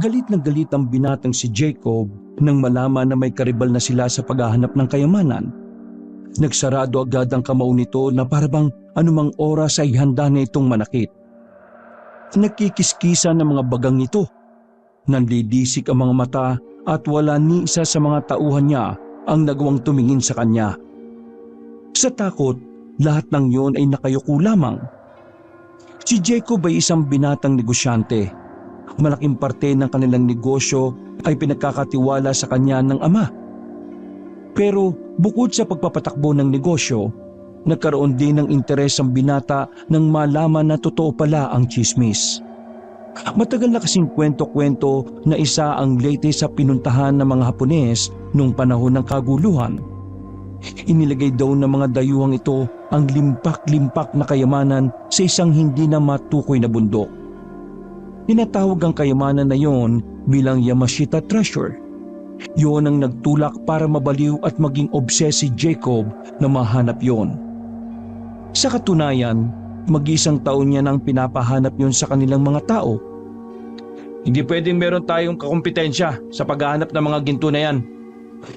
Galit na galit ang binatang si Jacob nang malaman na may karibal na sila sa paghahanap ng kayamanan. Nagsarado agad ang kamao nito na parabang anumang oras ay handa na itong manakit. Nagkikiskisa ng mga bagang ito. Nandidisik ang mga mata at wala ni isa sa mga tauhan niya ang nagawang tumingin sa kanya. Sa takot, lahat ng yon ay nakayuko lamang. Si Jacob ay isang binatang negosyante. Malaking parte ng kanilang negosyo ay pinagkakatiwala sa kanya ng ama. Pero bukod sa pagpapatakbo ng negosyo, nagkaroon din ng interes ang binata nang malaman na totoo pala ang tsismis. Matagal na kasing kwento-kwento na isa ang Leyte sa pinuntahan ng mga Hapones noong panahon ng kaguluhan. Inilagay daw ng mga dayuhang ito ang limpak-limpak na kayamanan sa isang hindi na matukoy na bundok. Tinatawag ang kayamanan na yon bilang Yamashita Treasure. Yon ang nagtulak para mabaliw at maging obses si Jacob na mahanap yon. Sa katunayan, mag-isang taon niya nang pinapahanap yon sa kanilang mga tao. Hindi pwedeng meron tayong kakumpetensya sa paghahanap ng mga ginto na yan.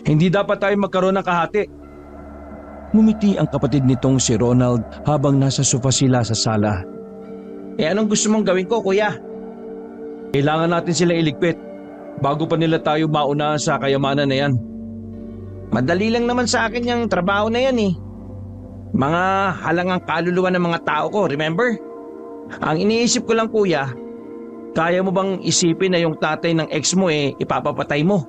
Hindi dapat tayo magkaroon ng kahati. Ngumiti ang kapatid nitong si Ronald habang nasa sofa sila sa sala. Anong gusto mong gawin ko, kuya? Kailangan natin sila iligpit bago pa nila tayo mauna sa kayamanan na yan. Madali lang naman sa akin yung trabaho na yan eh. Mga halangang kaluluwa ng mga tao ko, remember? Ang iniisip ko lang, kuya, kaya mo bang isipin na yung tatay ng ex mo ipapapatay mo?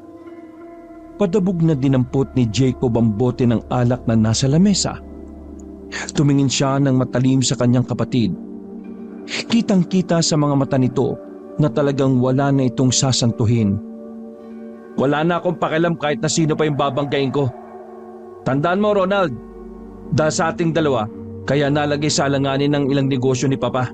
Padabog na dinampot ni Jacob ang bote ng alak na nasa lamesa. Tumingin siya ng matalim sa kanyang kapatid. Kitang-kita sa mga mata nito na talagang wala na itong sasantuhin. Wala na akong pakialam kahit na sino pa yung babanggain ko. Tandaan mo, Ronald, dahil sa ating dalawa, kaya nalagay sa alanganin ng ilang negosyo ni Papa.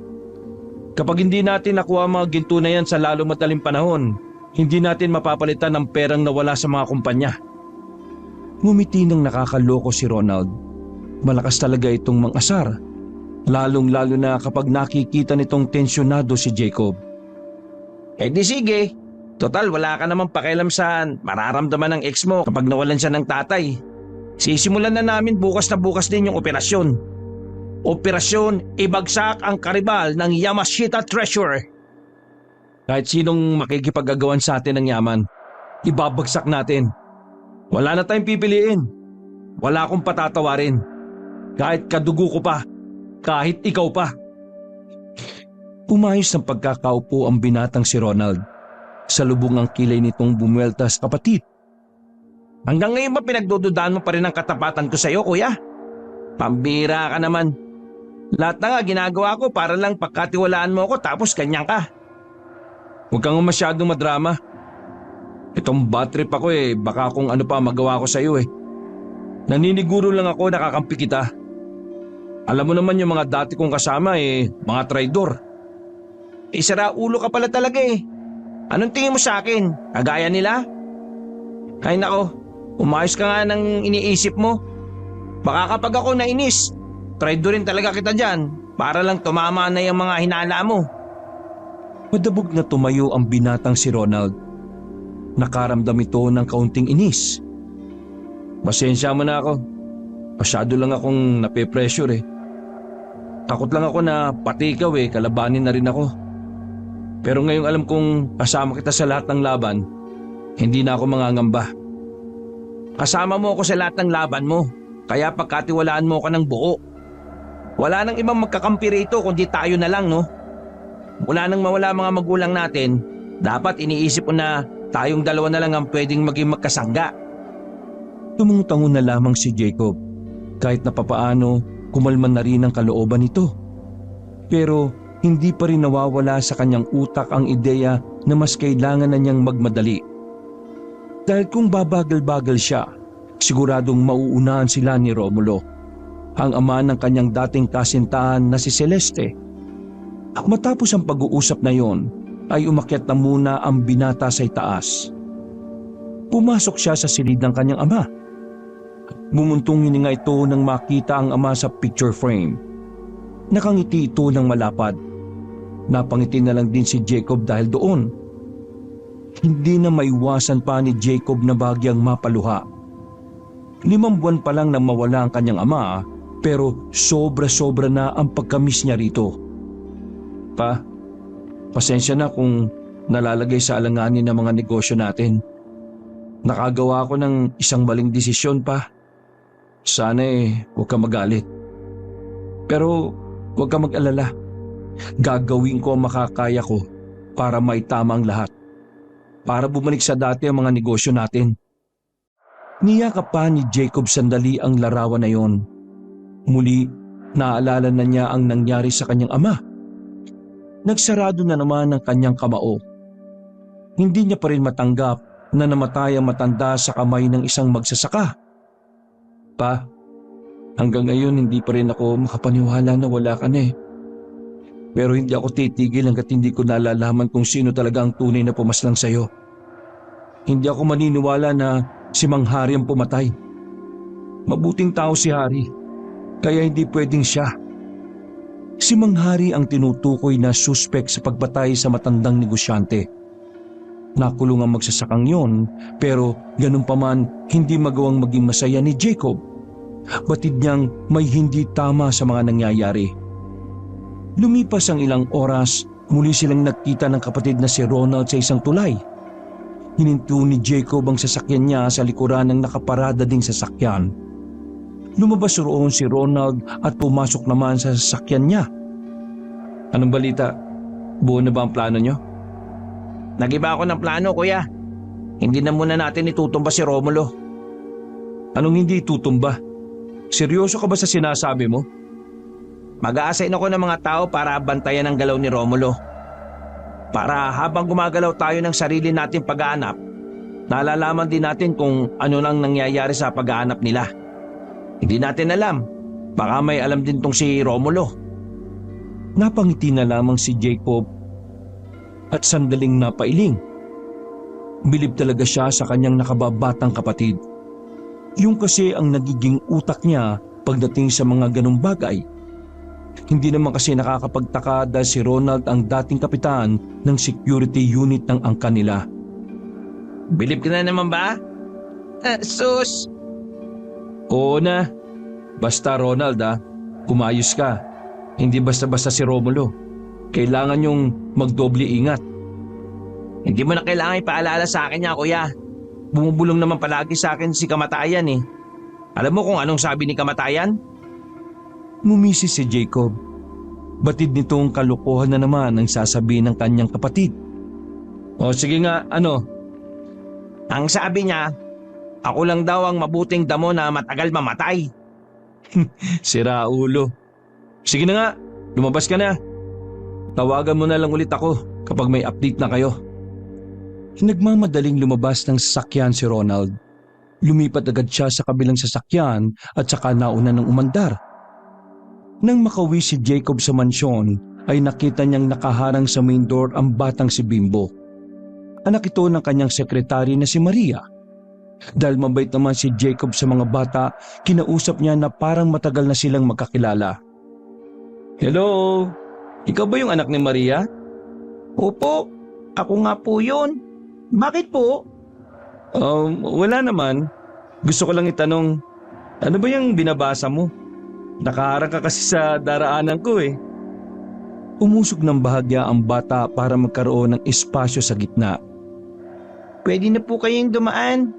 Kapag hindi natin nakuha mga ginto na yan sa lalo madaling panahon, hindi natin mapapalitan ng perang nawala sa mga kumpanya. Ngumiti ng nakakaloko si Ronald. Malakas talaga itong mang-asar, lalong-lalo na kapag nakikita nitong tensyonado si Jacob. Di sige, total wala ka namang pakialam sa mararamdaman ng ex mo kapag nawalan siya ng tatay. Sisimulan na namin bukas na bukas din yung operasyon. Operasyon Ibagsak ang Karibal ng Yamashita Treasure. Kahit sinong makikipag-agawan sa atin ng yaman, ibabagsak natin. Wala na tayong pipiliin. Wala akong patatawarin. Kahit kadugo ko pa, kahit ikaw pa. Umayos ng pagkakaupo ang binatang si Ronald. Sa lubong ang kilay nitong bumueltas kapatid. Hanggang ngayon ba pinagdududaan mo pa rin ang katapatan ko sa iyo, kuya? Pambira ka naman. Lahat na nga ginagawa ko para lang pagkatiwalaan mo ako tapos ganyan ka. Huwag kang masyadong madrama. Itong bad trip ako baka kung ano pa magawa ko sa iyo Naniniguro lang ako nakakampi kita. Alam mo naman yung mga dati kong kasama mga traidor. Sira ulo ka pala talaga Anong tingin mo sa akin? Kagaya nila? Ay nako, umayos ka nga ng iniisip mo. Baka kapag ako nainis, traidorin talaga kita dyan para lang tumama na yung mga hinala mo. Madabog na tumayo ang binatang si Ronald. Nakaramdam ito ng kaunting inis. Pasensya mo na ako. Masyado lang akong nape-pressure Takot lang ako na pati ikaw kalabanin na rin ako. Pero ngayong alam kong kasama kita sa lahat ng laban, hindi na ako mangangamba. Kasama mo ako sa lahat ng laban mo, kaya pagkatiwalaan mo ka ng buo. Wala nang ibang magkakampi rito kundi tayo na lang, no? Mula nang mawala mga magulang natin, dapat iniisip ko na tayong dalawa na lang ang pwedeng maging magkasangga. Tumungo na lamang si Jacob. Kahit na papaano, kumalman na rin ang kalooban nito. Pero hindi pa rin nawawala sa kanyang utak ang ideya na mas kailangan na niyang magmadali. Dahil kung babagal-bagal siya, siguradong mauunahan sila ni Romulo, ang ama ng kanyang dating kasintahan na si Celeste. At matapos ang pag-uusap na yon, ay umakyat na muna ang binata sa itaas. Pumasok siya sa silid ng kanyang ama. Bumuntong hininga ito nang makita ang ama sa picture frame. Nakangiti ito ng malapad. Napangiti na lang din si Jacob dahil doon. Hindi na maiwasan pa ni Jacob na bahagyang mapaluha. 5 buwan pa lang nang mawala ang kanyang ama, pero sobra-sobra na ang pagkamis niya rito. Pa, pasensya na kung nalalagay sa alanganin ng mga negosyo natin. Nakagawa ko ng isang maling desisyon, pa. Sana huwag ka magalit. Pero huwag ka mag-alala. Gagawin ko ang makakaya ko para maitama ang lahat. Para bumalik sa dati ang mga negosyo natin. Niyakap pa ni Jacob sandali ang larawan na yon. Muli, naalala na niya ang nangyari sa kanyang ama. Nagsarado na naman ang kanyang kamao. Hindi niya pa rin matanggap na namatay ang matanda sa kamay ng isang magsasaka. Pa, hanggang ngayon hindi pa rin ako makapaniwala na wala ka na. Pero hindi ako titigil hanggat hindi ko nalalaman kung sino talaga ang tunay na pumaslang sa'yo. Hindi ako maniniwala na si Mang Hari ang pumatay. Mabuting tao si Hari, kaya hindi pwedeng siya. Si Mang Hari ang tinutukoy na suspek sa pagpatay sa matandang negosyante. Nakulong ang magsasakang yon, pero ganun pa man hindi magawang maging masaya ni Jacob. Batid niyang may hindi tama sa mga nangyayari. Lumipas ang ilang oras, muli silang nakita ng kapatid na si Ronald sa isang tulay. Hininto ni Jacob ang sasakyan niya sa likuran ng nakaparada ding sasakyan. Lumabas roon si Ronald at pumasok naman sa sasakyan niya. Anong balita? Buo na ba ang plano niyo? Nagiba ako ng plano, kuya. Hindi na muna natin itutumba si Romulo. Anong hindi tutumba? Seryoso ka ba sa sinasabi mo? Mag-a-assign ako ng mga tao para bantayan ang galaw ni Romulo. Para habang gumagalaw tayo ng sarili nating pag-aanap, nalalaman din natin kung ano nang nangyayari sa pag-aanap nila. Hindi natin alam. Baka may alam din tong si Romulo. Napangiti na lamang si Jacob at sandaling napailing. Bilib talaga siya sa kanyang nakababatang kapatid. Yung kasi ang nagiging utak niya pagdating sa mga ganong bagay. Hindi naman kasi nakakapagtaka dahil si Ronald ang dating kapitan ng security unit ng angkan nila. Bilib ka na naman ba? Sus! Oo na. Basta Ronald kumayos ka. Hindi basta-basta si Romulo. Kailangan yung magdoble ingat. Hindi mo na kailangan ipaalala sa akin niya, kuya. Bumubulong naman palagi sa akin si Kamatayan eh. Alam mo kung anong sabi ni Kamatayan? Ngumisi si Jacob. Batid nitong kalokohan na naman ang sasabihin ng kanyang kapatid. O sige nga, ano? Ang sabi niya, ako lang daw ang mabuting damo na matagal mamatay. Sira ulo. Sige na nga, lumabas ka na. Tawagan mo na lang ulit ako kapag may update na kayo. Nagmamadaling lumabas ng sasakyan si Ronald. Lumipat agad siya sa kabilang sasakyan at saka nauna ng umandar. Nang makauwi si Jacob sa mansyon ay nakita niyang nakaharang sa main door ang batang si Bimbo. Anak ito ng kanyang sekretary na si Maria. Dahil mabait naman si Jacob sa mga bata, kinausap niya na parang matagal na silang magkakilala. Hello, ikaw ba yung anak ni Maria? Opo, ako nga po yun. Bakit po? Wala naman. Gusto ko lang itanong, ano ba yung binabasa mo? Nakaharang ka kasi sa daraanan ko eh. Umusog ng bahagya ang bata para magkaroon ng espasyo sa gitna. Pwede na po kayong dumaan.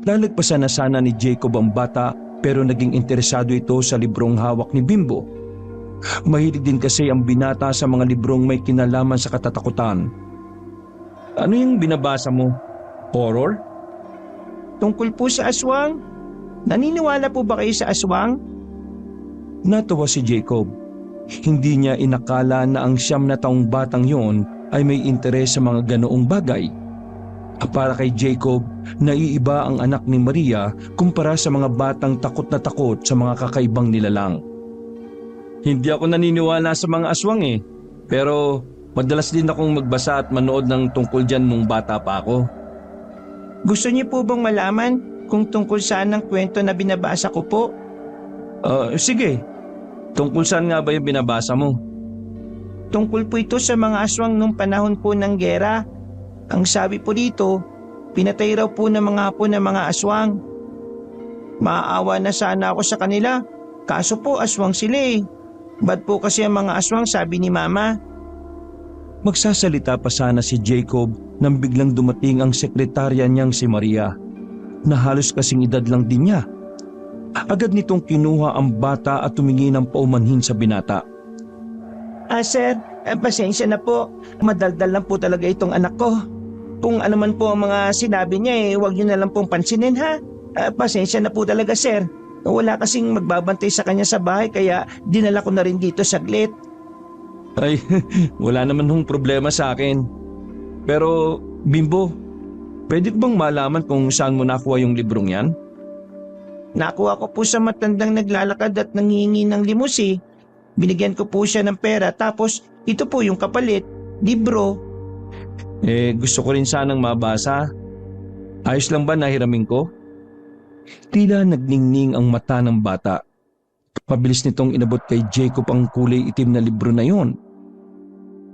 Lalagpasan na sana ni Jacob ang bata pero naging interesado ito sa librong hawak ni Bimbo. Mahilig din kasi ang binata sa mga librong may kinalaman sa katatakutan. Ano yung binabasa mo? Horror? Tungkol po sa aswang. Naniniwala po ba kayo sa aswang? Natawa si Jacob. Hindi niya inakala na ang 9 na taong batang yon ay may interes sa mga ganoong bagay. Para kay Jacob, naiiba ang anak ni Maria kumpara sa mga batang takot na takot sa mga kakaibang nilalang. Hindi ako naniniwala sa mga aswang eh, pero madalas din akong magbasa at manood ng tungkol dyan nung bata pa ako. Gusto niyo po bang malaman kung tungkol saan ang kwento na binabasa ko po? Sige. Tungkol saan nga ba yung binabasa mo? Tungkol po ito sa mga aswang nung panahon po ng gera. Ang sabi po dito, pinatay raw po ng mga hapon ng mga aswang. Maaawa na sana ako sa kanila, kaso po aswang sila eh. Bad po kasi ang mga aswang, sabi ni Mama. Magsasalita pa sana si Jacob nang biglang dumating ang sekretarya niyang si Maria, na halos kasing edad lang din niya. Agad nitong kinuha ang bata at tumingi ng paumanhin sa binata. Sir, pasensya na po. Madaldal lang po talaga itong anak ko. Kung ano man po ang mga sinabi niya huwag niyo na lang pong pansinin ha. Pasensya na po talaga sir. Wala kasing magbabantay sa kanya sa bahay kaya dinala ko na rin dito saglit. Ay, wala naman hong problema sa akin. Pero, Bimbo, pwede ko bang malaman kung saan mo nakuha yung librong yan? Nakuha ko po sa matandang naglalakad at nanghihingi ng limusi. Binigyan ko po siya ng pera tapos ito po yung kapalit, libro. Gusto ko rin sanang mabasa. Ayos lang ba nahiramin ko? Tila nagningning ang mata ng bata. Mabilis nitong inabot kay Jacob ang kulay itim na libro na yon.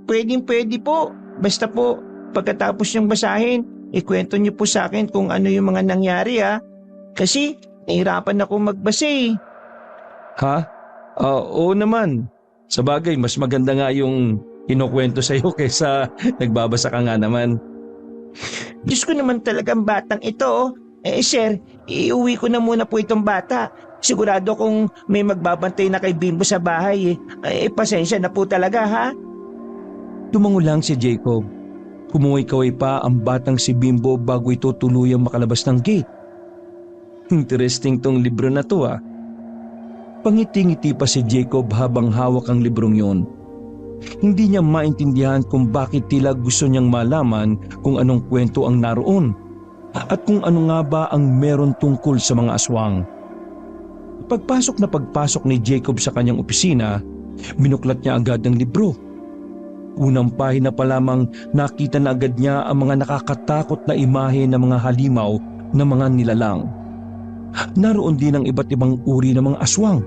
Pwede po. Basta po, pagkatapos niyang basahin, ikwento niyo po sa akin kung ano yung mga nangyari ha. Kasi nahirapan ako magbasa eh. Ha? Oo naman. Sa bagay, mas maganda nga yung kinukwento sa'yo kaysa nagbabasa ka nga naman. Diyos ko naman talagang batang ito oh. Sir, iuwi ko na muna po itong bata. Sigurado kung may magbabantay na kay Bimbo sa bahay pasensya na po talaga ha. Tumango lang si Jacob. Kumuhay-kaway pa ang batang si Bimbo bago ito tuluyang makalabas ng gate. Interesting tong libro na to ah. Pangiti-ngiti pa si Jacob habang hawak ang librong yon. Hindi niya maintindihan kung bakit tila gusto niyang malaman kung anong kwento ang naroon at kung ano nga ba ang meron tungkol sa mga aswang. Pagpasok ni Jacob sa kanyang opisina, binuklat niya agad ang libro. Unang pahina pa lamang nakita na agad niya ang mga nakakatakot na imahe ng mga halimaw na mga nilalang. Naroon din ang iba't ibang uri ng mga aswang.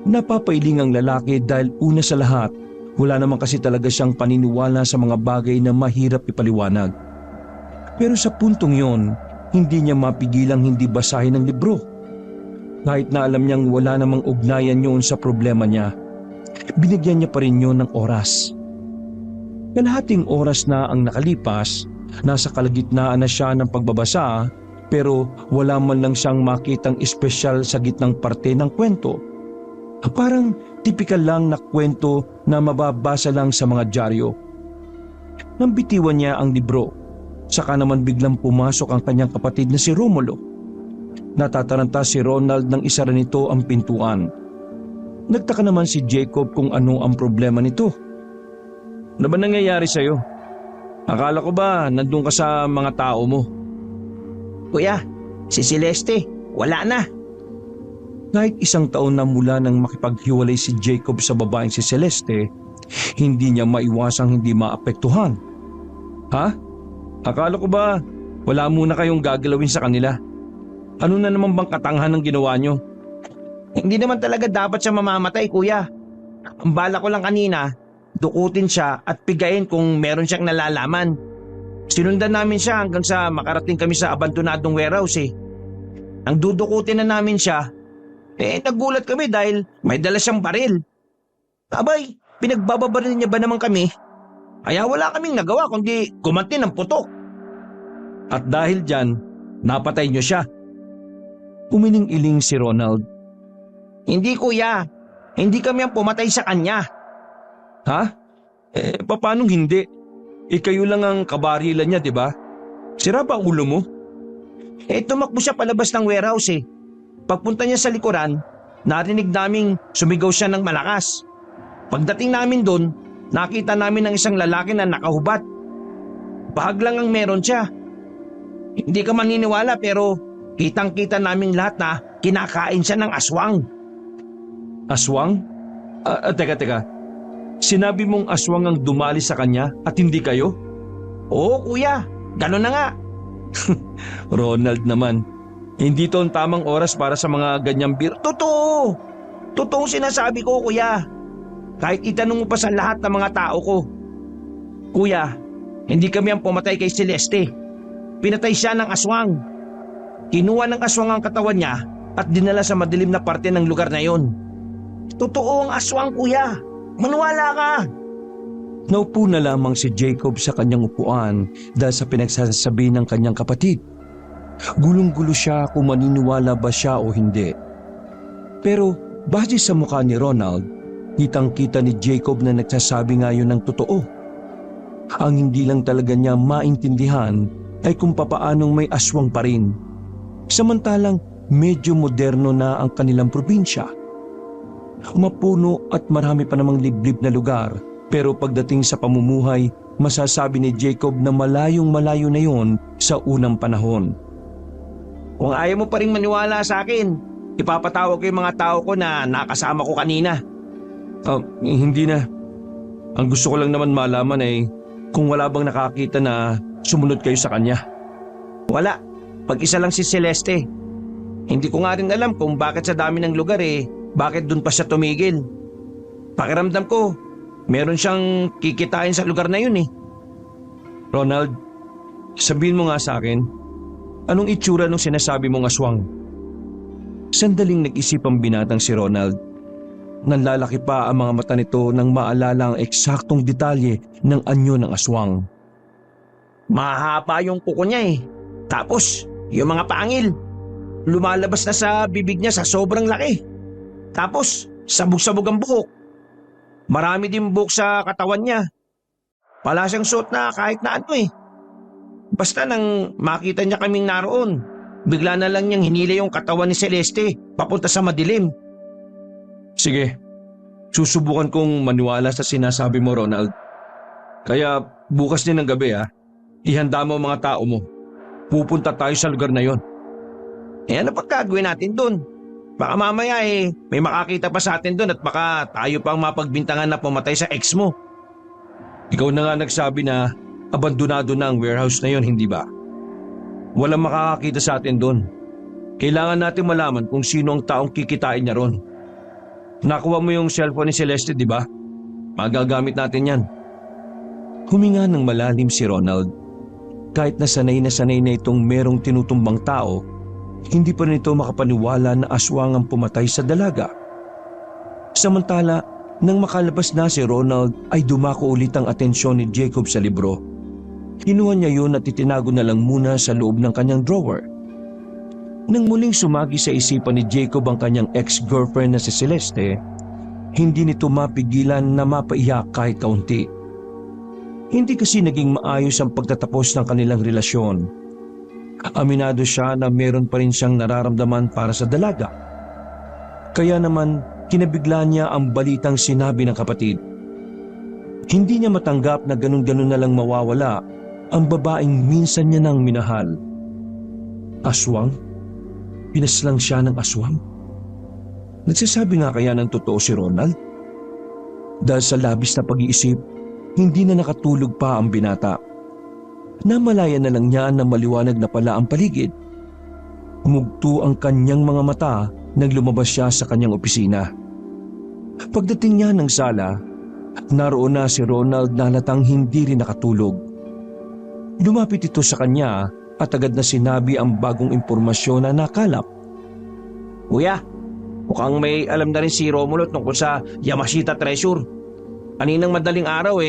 Napapailing ang lalaki dahil una sa lahat, wala naman kasi talaga siyang paniniwala sa mga bagay na mahirap ipaliwanag. Pero sa puntong yon, hindi niya mapigilang hindi basahin ang libro. Kahit na alam niyang wala namang ugnayan yun sa problema niya, binigyan niya pa rin yun ng oras. Kalahating oras na ang nakalipas, nasa kalagitnaan na siya ng pagbabasa pero wala man lang siyang makitang espesyal sa gitnang parte ng kwento. Parang tipikal lang na kwento na mababasa lang sa mga dyaryo. Nang bitiwan niya ang libro, saka naman biglang pumasok ang kanyang kapatid na si Romulo. Natataranta si Ronald nang isara nito ang pintuan. Nagtaka naman si Jacob kung ano ang problema nito. Ano ba nangyayari sa'yo? Akala ko ba nandun ka sa mga tao mo? Kuya, si Celeste, wala na. Kahit isang taon na mula nang makipaghiwalay si Jacob sa babaeng si Celeste, hindi niya maiwasang hindi maapektuhan. Ha? Akala ko ba wala muna kayong gagalawin sa kanila? Ano na naman bang katanghan ng ginawa niyo? Hindi naman talaga dapat siya mamamatay, kuya. Ang bala ko lang kanina, dukutin siya at pigayin kung meron siyang nalalaman. Sinundan namin siya hanggang sa makarating kami sa abandonadong warehouse eh. Ang dudukutin na namin siya, nagulat kami dahil may dala siyang baril. Abay, pinagbababaril niya ba naman kami? Kaya wala kaming nagawa kundi gumanti ng putok. At dahil dyan, napatay niyo siya. Umiling-iling si Ronald. Hindi kuya, hindi kami ang pumatay sa kanya. Ha? Paanong hindi? Kayo lang ang kabarilan niya, di ba? Sira ba ulo mo? Tumakbo siya palabas ng warehouse eh. Pagpunta niya sa likuran, narinig naming sumigaw siya ng malakas. Pagdating namin doon, nakita namin ng isang lalaki na nakahubad. Bahag lang ang meron siya. Hindi ka maniniwala pero kitang-kita naming lahat na kinakain siya ng aswang. Aswang? Teka. Sinabi mong aswang ang dumali sa kanya at hindi kayo? Oo kuya, gano'n na nga. Ronald naman, hindi to ang tamang oras para sa mga ganyang Totoo! Totoong sinasabi ko kuya. Kahit itanong mo pa sa lahat ng mga tao ko. Kuya, Hindi kami ang pumatay kay Celeste. Pinatay siya ng aswang. Kinuha ng aswang ang katawan niya at dinala sa madilim na parte ng lugar na yon. Totoo ang aswang, kuya. Maniwala ka. Naupo na lamang si Jacob sa kanyang upuan dahil sa pinagsasabi ng kanyang kapatid. Gulong-gulo siya kung maniniwala ba siya o hindi. Pero base sa mukha ni Ronald, kitang-kita ni Jacob na nagsasabi ngayon ng totoo. Ang hindi lang talaga niya maintindihan ay kung papaanong may aswang pa rin. Samantalang medyo moderno na ang kanilang probinsya. Mapuno at marami pa namang liblib na lugar, pero pagdating sa pamumuhay, masasabi ni Jacob na malayong malayo na yon sa unang panahon. Kung ayaw mo pa rin maniwala sa akin, ipapatawag ko yung mga tao ko na nakasama ko kanina. Hindi na. Ang gusto ko lang naman malaman ay kung wala bang nakakita na sumunod kayo sa kanya. Wala. Pag-isa lang si Celeste. Hindi ko nga rin alam kung bakit sa dami ng lugar bakit dun pa siya tumigil. Pakiramdam ko, meron siyang kikitain sa lugar na yun . Ronald, sabihin mo nga sa akin, anong itsura nung sinasabi mong aswang? Sandaling nag-isip ang binatang si Ronald. Nanlalaki pa ang mga mata nito nang maalala ang eksaktong detalye ng anyo ng aswang. Mahaba yung kuko niya . Tapos, yung mga pangil, lumalabas na sa bibig niya sa sobrang laki. Tapos, sabog-sabog ang buhok. Marami din buhok sa katawan niya. Wala siyang suot na kahit na ano . Basta nang makita niya kaming naroon, bigla na lang niyang hinila yung katawan ni Celeste papunta sa madilim. Sige, susubukan kong maniwala sa sinasabi mo, Ronald. Kaya bukas din ng gabi ihanda mo ang mga tao mo. Pupunta tayo sa lugar na yon. Ano pa gagawin natin dun? Baka mamaya may makakita pa sa atin dun at baka tayo pang mapagbintangan na pumatay sa ex mo. Ikaw na nga nagsabi na abandonado na ang warehouse na yon, hindi ba? Walang makakakita sa atin dun. Kailangan natin malaman kung sino ang taong kikitain niya ron. Nakuha mo yung cellphone ni Celeste, di ba? Magagamit natin yan. Huminga ng malalim si Ronald. Kahit na sanay na itong merong tinutumbang tao, hindi pa rin ito makapaniwala na aswang ang pumatay sa dalaga. Samantala, nang makalabas na si Ronald ay dumako ulit ang atensyon ni Jacob sa libro. Kinuha niya yun at itinago na lang muna sa loob ng kanyang drawer. Nang muling sumagi sa isipan ni Jacob ang kanyang ex-girlfriend na si Celeste, hindi nito mapigilan na mapaiyak kahit kaunti. Hindi kasi naging maayos ang pagtatapos ng kanilang relasyon. Aminado siya na meron pa rin siyang nararamdaman para sa dalaga. Kaya naman, kinabigla niya ang balitang sinabi ng kapatid. Hindi niya matanggap na ganun-ganun na lang mawawala ang babaeng minsan niya nang minahal. Aswang? Pinaslang siya ng aswang? Nagsasabi nga kaya ng totoo si Ronald? Dahil sa labis na pag-iisip, hindi na nakatulog pa ang binata. Namalaya na lang niya na maliwanag na pala ang paligid. Humugto ang kanyang mga mata nang lumabas siya sa kanyang opisina. Pagdating niya ng sala, naroon na si Ronald na halatang hindi rin nakatulog. Lumapit ito sa kanya at agad na sinabi ang bagong impormasyon na nakalap. Kuya, mukhang may alam na rin si Romulo tungkol sa Yamashita Treasure. Kaninang madaling araw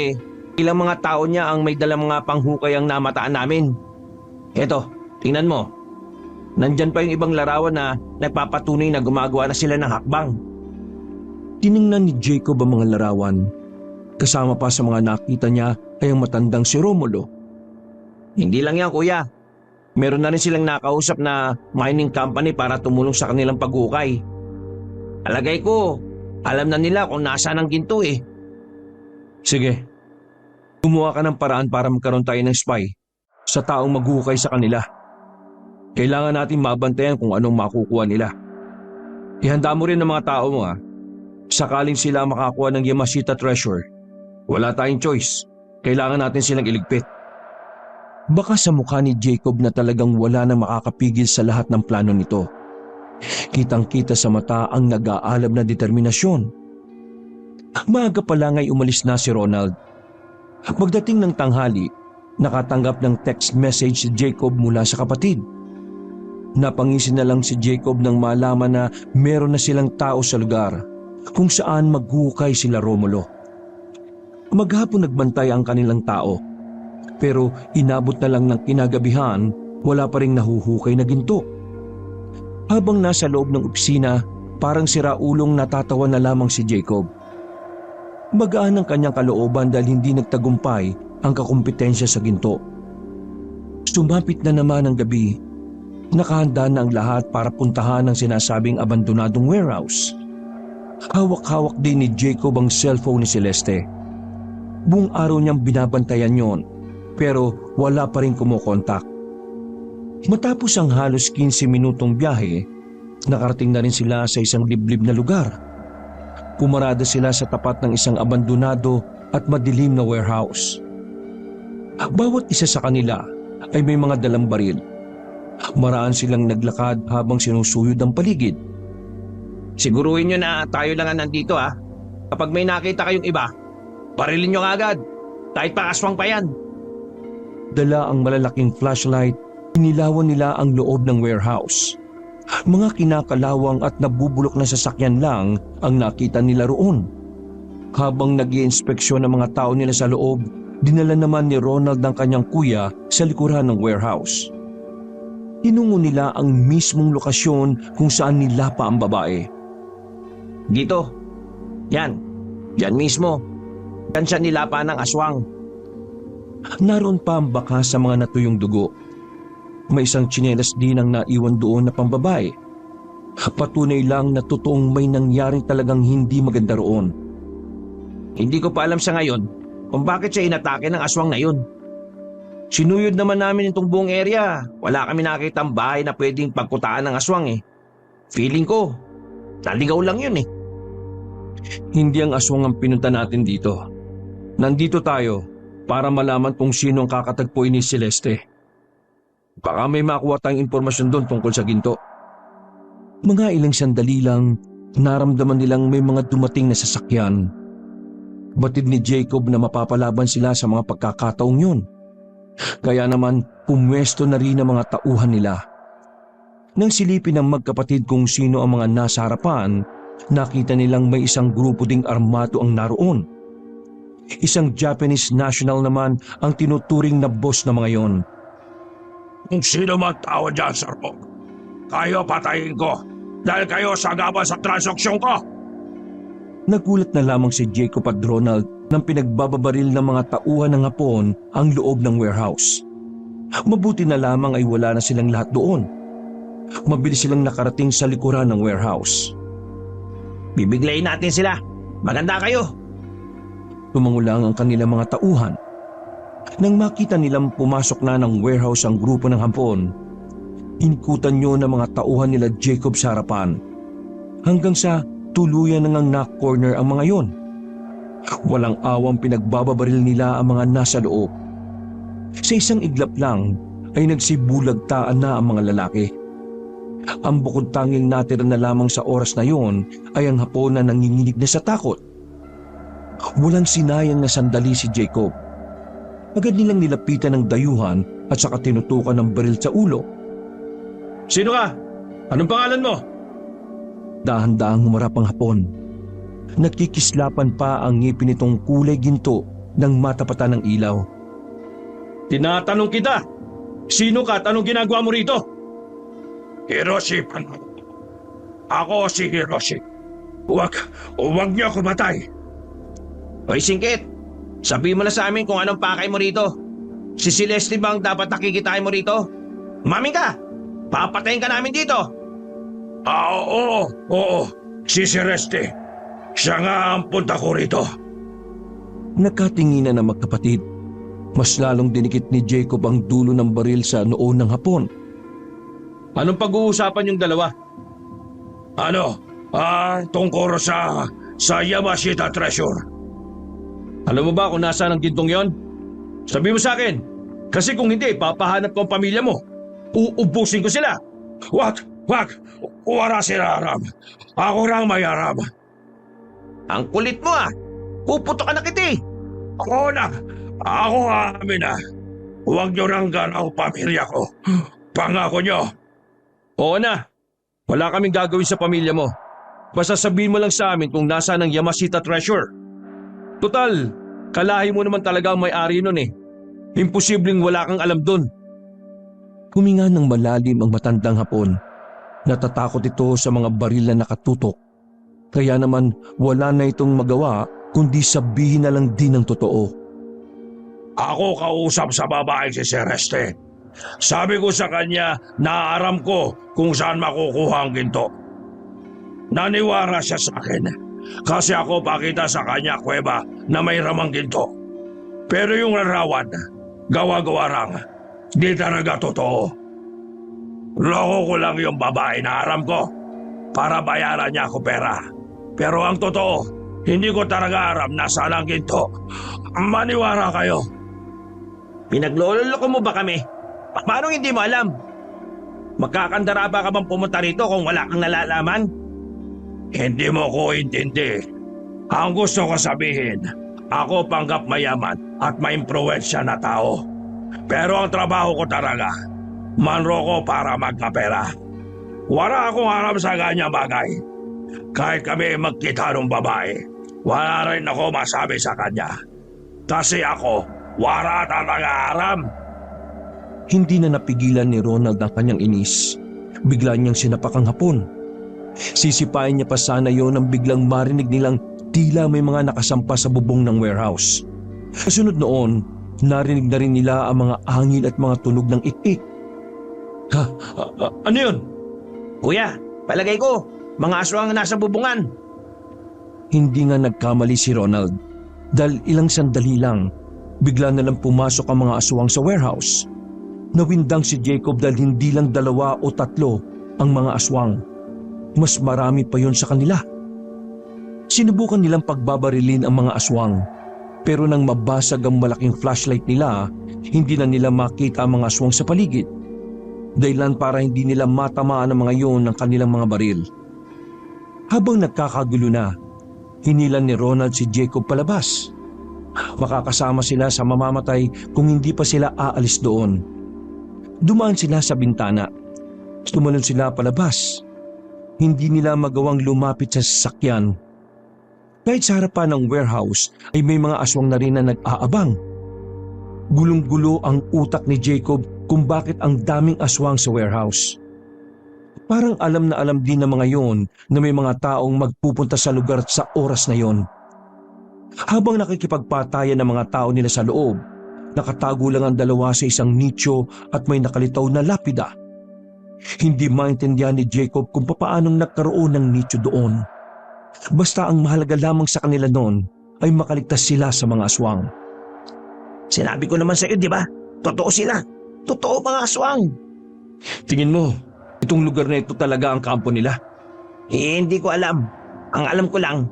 ilang mga tao niya ang may dalang mga panghukay ang namataan namin. Eto, tingnan mo. Nandyan pa yung ibang larawan na nagpapatunay na gumagawa na sila ng hakbang. Tiningnan ni Jacob ang mga larawan. Kasama pa sa mga nakita niya ay ang matandang si Romulo. Hindi lang yan, kuya. Meron na rin silang nakausap na mining company para tumulong sa kanilang paghukay. Alagay ko, alam na nila kung nasaan ang ginto . Sige, gumawa ka ng paraan para magkaroon tayo ng spy sa taong maghukay sa kanila. Kailangan natin mabantayan kung anong makukuha nila. Ihanda mo rin ang mga tao mo . Sakaling sila makakuha ng Yamashita Treasure, wala tayong choice. Kailangan natin silang iligpit. Baka sa mukha ni Jacob na talagang wala nang makakapigil sa lahat ng plano nito. Kitang-kita sa mata ang nag-aalab na determinasyon. Maaga pa lang ay umalis na si Ronald. Pagdating ng tanghali, nakatanggap ng text message si Jacob mula sa kapatid. Napangisi na lang si Jacob nang malaman na meron na silang tao sa lugar kung saan maghuhukay sila Romulo. Maghapon nagbantay ang kanilang tao, pero inabot na lang ng kinagabihan, wala pa ring nahuhukay na ginto. Habang nasa loob ng opisina, parang siraulong natatawa na lamang si Jacob. Magaan ang kanyang kalooban dahil hindi nagtagumpay ang kakumpetensya sa ginto. Sumapit na naman ang gabi. Nakahanda na ang lahat para puntahan ang sinasabing abandonadong warehouse. Hawak-hawak din ni Jacob ang cellphone ni Celeste. Buong araw niyang binabantayan yon, pero wala pa rin kumokontak. Matapos ang halos 15 minutong biyahe, nakarating na rin sila sa isang liblib na lugar. Pumarada sila sa tapat ng isang abandonado at madilim na warehouse. Bawat isa sa kanila ay may mga dalang baril. Maraan silang naglakad habang sinusuyod ang paligid. Siguruhin nyo na tayo lang ang nandito ha. Kapag may nakita kayong iba, barilin nyo agad. Kahit pa aswang pa yan. Dala ang malalaking flashlight, inilawan nila ang loob ng warehouse. Mga kinakalawang at nabubulok na sasakyan lang ang nakita nila roon. Habang nag-iinspeksyon ng mga tao nila sa loob, dinala naman ni Ronald ang kanyang kuya sa likuran ng warehouse. Tinungo nila ang mismong lokasyon kung saan nilapa ang babae. Dito. Yan. Yan mismo. Yan siya nilapa ng aswang. Naroon pa ang baka sa mga natuyong dugo. May isang tsinelas din ang naiwan doon na pambabae. Patunay lang na totoong may nangyaring talagang hindi maganda roon. Hindi ko pa alam sa ngayon kung bakit siya inatake ng aswang na yun. Sinuyod naman namin itong buong area. Wala kami nakitang bahay na pwedeng pagkutaan ng aswang eh. Feeling ko, naligaw lang yun eh. Hindi ang aswang ang pinunta natin dito. Nandito tayo para malaman kung sino ang kakatagpuin ni Celeste. Baka may makuha tayong impormasyon doon tungkol sa ginto. Mga ilang sandali lang, naramdaman nilang may mga dumating na sasakyan. Batid ni Jacob na mapapalaban sila sa mga pagkakataong yun. Kaya naman pumwesto na rin ang mga tauhan nila. Nang silipin ng magkapatid kung sino ang mga nasa harapan, nakita nilang may isang grupo ding armado ang naroon. Isang Japanese national naman ang tinuturing na boss na mga yon. Kung sino man tao dyan, Sir Bog, kayo patayin ko dahil kayo sagabal sa transaksyon ko. Nagulat na lamang si Jacob at Ronald nang pinagbababaril ng mga tauhan ng Hapon ang loob ng warehouse. Mabuti na lamang ay wala na silang lahat doon. Mabilis silang nakarating sa likuran ng warehouse. Bibiglayin natin sila. Maganda kayo. Tumangulang ang kanilang mga tauhan. Nang makita nilang pumasok na ng warehouse ang grupo ng Hapon, inikutan nyo ng mga tauhan nila Jacob sa harapan. Hanggang sa tuluyan na ngang knock-corner ang mga yon. Walang awang pinagbababaril nila ang mga nasa loob. Sa isang iglap lang ay nagsibulagtaan na ang mga lalaki. Ang bukod tanging natira na lamang sa oras na yon ay ang Hapon na nanginginig na sa takot. Walang sinayang na sandali si Jacob. Agad nilang nilapitan ng dayuhan at saka tinutukan ng baril sa ulo. Sino ka? Anong pangalan mo? Dahan-dahang humarap ang Hapon. Nagkikislapan pa ang ngipin nitong kulay ginto ng matapatan ng ilaw. Tinatanong kita. Sino ka at anong ginagawa mo rito? Hiroshi, ako si Hiroshi. Huwag niyo ako matay. Hoy Singkit, sabihin mo na sa amin kung anong pakay mo rito. Si Celeste bang dapat nakikitain mo rito? Umamin ka! Papatayin ka namin dito! Oo. Si Celeste. Siya nga ang punta ko rito. Nakatinginan na magkapatid. Mas lalong dinikit ni Jacob ang dulo ng baril sa noo ng Hapon. Anong pag-uusapan yung dalawa? Tungkol sa Yamashita Treasure. Alam mo ba kung nasaan ang gintong yon? Sabi mo sa akin. Kasi kung hindi, papahanap ko ang pamilya mo. Uubusin ko sila. Wag! Wala sila aram. Ako lang may aram. Ang kulit mo ah! Puputo ka na kita eh! Ako ang amin na. huwag niyo ranggan ang pamilya ko. Pangako niyo. Oo na. Wala kaming gagawin sa pamilya mo. Basta sabihin mo lang sa amin kung nasaan ang Yamashita treasure. Total, kalahi mo naman talaga ang may-ari nun eh. Imposibleng wala kang alam dun. Huminga ng malalim ang matandang Hapon. Natatakot ito sa mga baril na nakatutok. Kaya naman wala na itong magawa kundi sabihin na lang din ang totoo. Ako kausap sa babae si Celeste. Sabi ko sa kanya na aram ko kung saan makukuha ang ginto. Naniwara siya sa akin kasi ako pakita sa kanya kuweba na may ramang ginto. Pero yung larawan, gawa-gawa lang. Di talaga totoo. Loko ko lang yung babae na aram ko para bayaran niya ako pera. Pero ang totoo, hindi ko talaga aram na saan ang ginto. Maniwara kayo. Pinagloloko mo ba kami? Paano hindi mo alam? Magkakandara ba ka bang pumunta rito kung wala kang nalalaman? Hindi mo ko intindi. Ang gusto ko sabihin, ako panggap mayaman at maimpluwensya na tao. Pero ang trabaho ko talaga, manro ko para magkapera. Wala akong aram sa ganyang bagay. Kahit kami magkita ng babae, wala rin ako masabi sa kanya. Kasi ako, wala talaga aram. Hindi na napigilan ni Ronald ang kanyang inis. Bigla niyang sinapak ang Hapon. Sisipain niya pa sana yon nang biglang marinig nilang tila may mga nakasampa sa bubong ng warehouse. Kasunod noon, narinig na rin nila ang mga hangin at mga tunog ng ik-ik. Ano yun? Kuya, palagay ko, mga aswang nasa bubungan. Hindi nga nagkamali si Ronald. Dahil ilang sandali lang, bigla na lang pumasok ang mga aswang sa warehouse. Nawindang si Jacob dahil hindi lang 2 o 3 ang mga aswang. Mas marami pa yon sa kanila. Sinubukan nilang pagbabarilin ang mga aswang. Pero nang mabasag ang malaking flashlight nila, hindi na nila makita ang mga aswang sa paligid. Dahilan para hindi nila matamaan ang mga yon ng kanilang mga baril. Habang nagkakagulo na, hinilan ni Ronald si Jacob palabas. Makakasama sila sa mamamatay kung hindi pa sila aalis doon. Dumaan sila sa bintana. Tumalon sila palabas. Hindi nila magawang lumapit sa sasakyan. Kahit sa harapan ng warehouse ay may mga aswang na rin na nag-aabang. Gulong-gulo ang utak ni Jacob kung bakit ang daming aswang sa warehouse. Parang alam na alam din ng mga yon na may mga taong magpupunta sa lugar sa oras na yon. Habang nakikipagpatayan ng mga tao nila sa loob, nakatago lang ang 2 sa isang nicho at may nakalitaw na lapida. Hindi maintindihan ni Jacob kung papaanong nagkaroon ng nicho doon. Basta ang mahalaga lamang sa kanila noon ay makaligtas sila sa mga aswang. Sinabi ko naman sa iyo, di ba? Totoo sila. Totoo mga aswang. Tingin mo, itong lugar na ito talaga ang kampo nila? Hindi ko alam. Ang alam ko lang,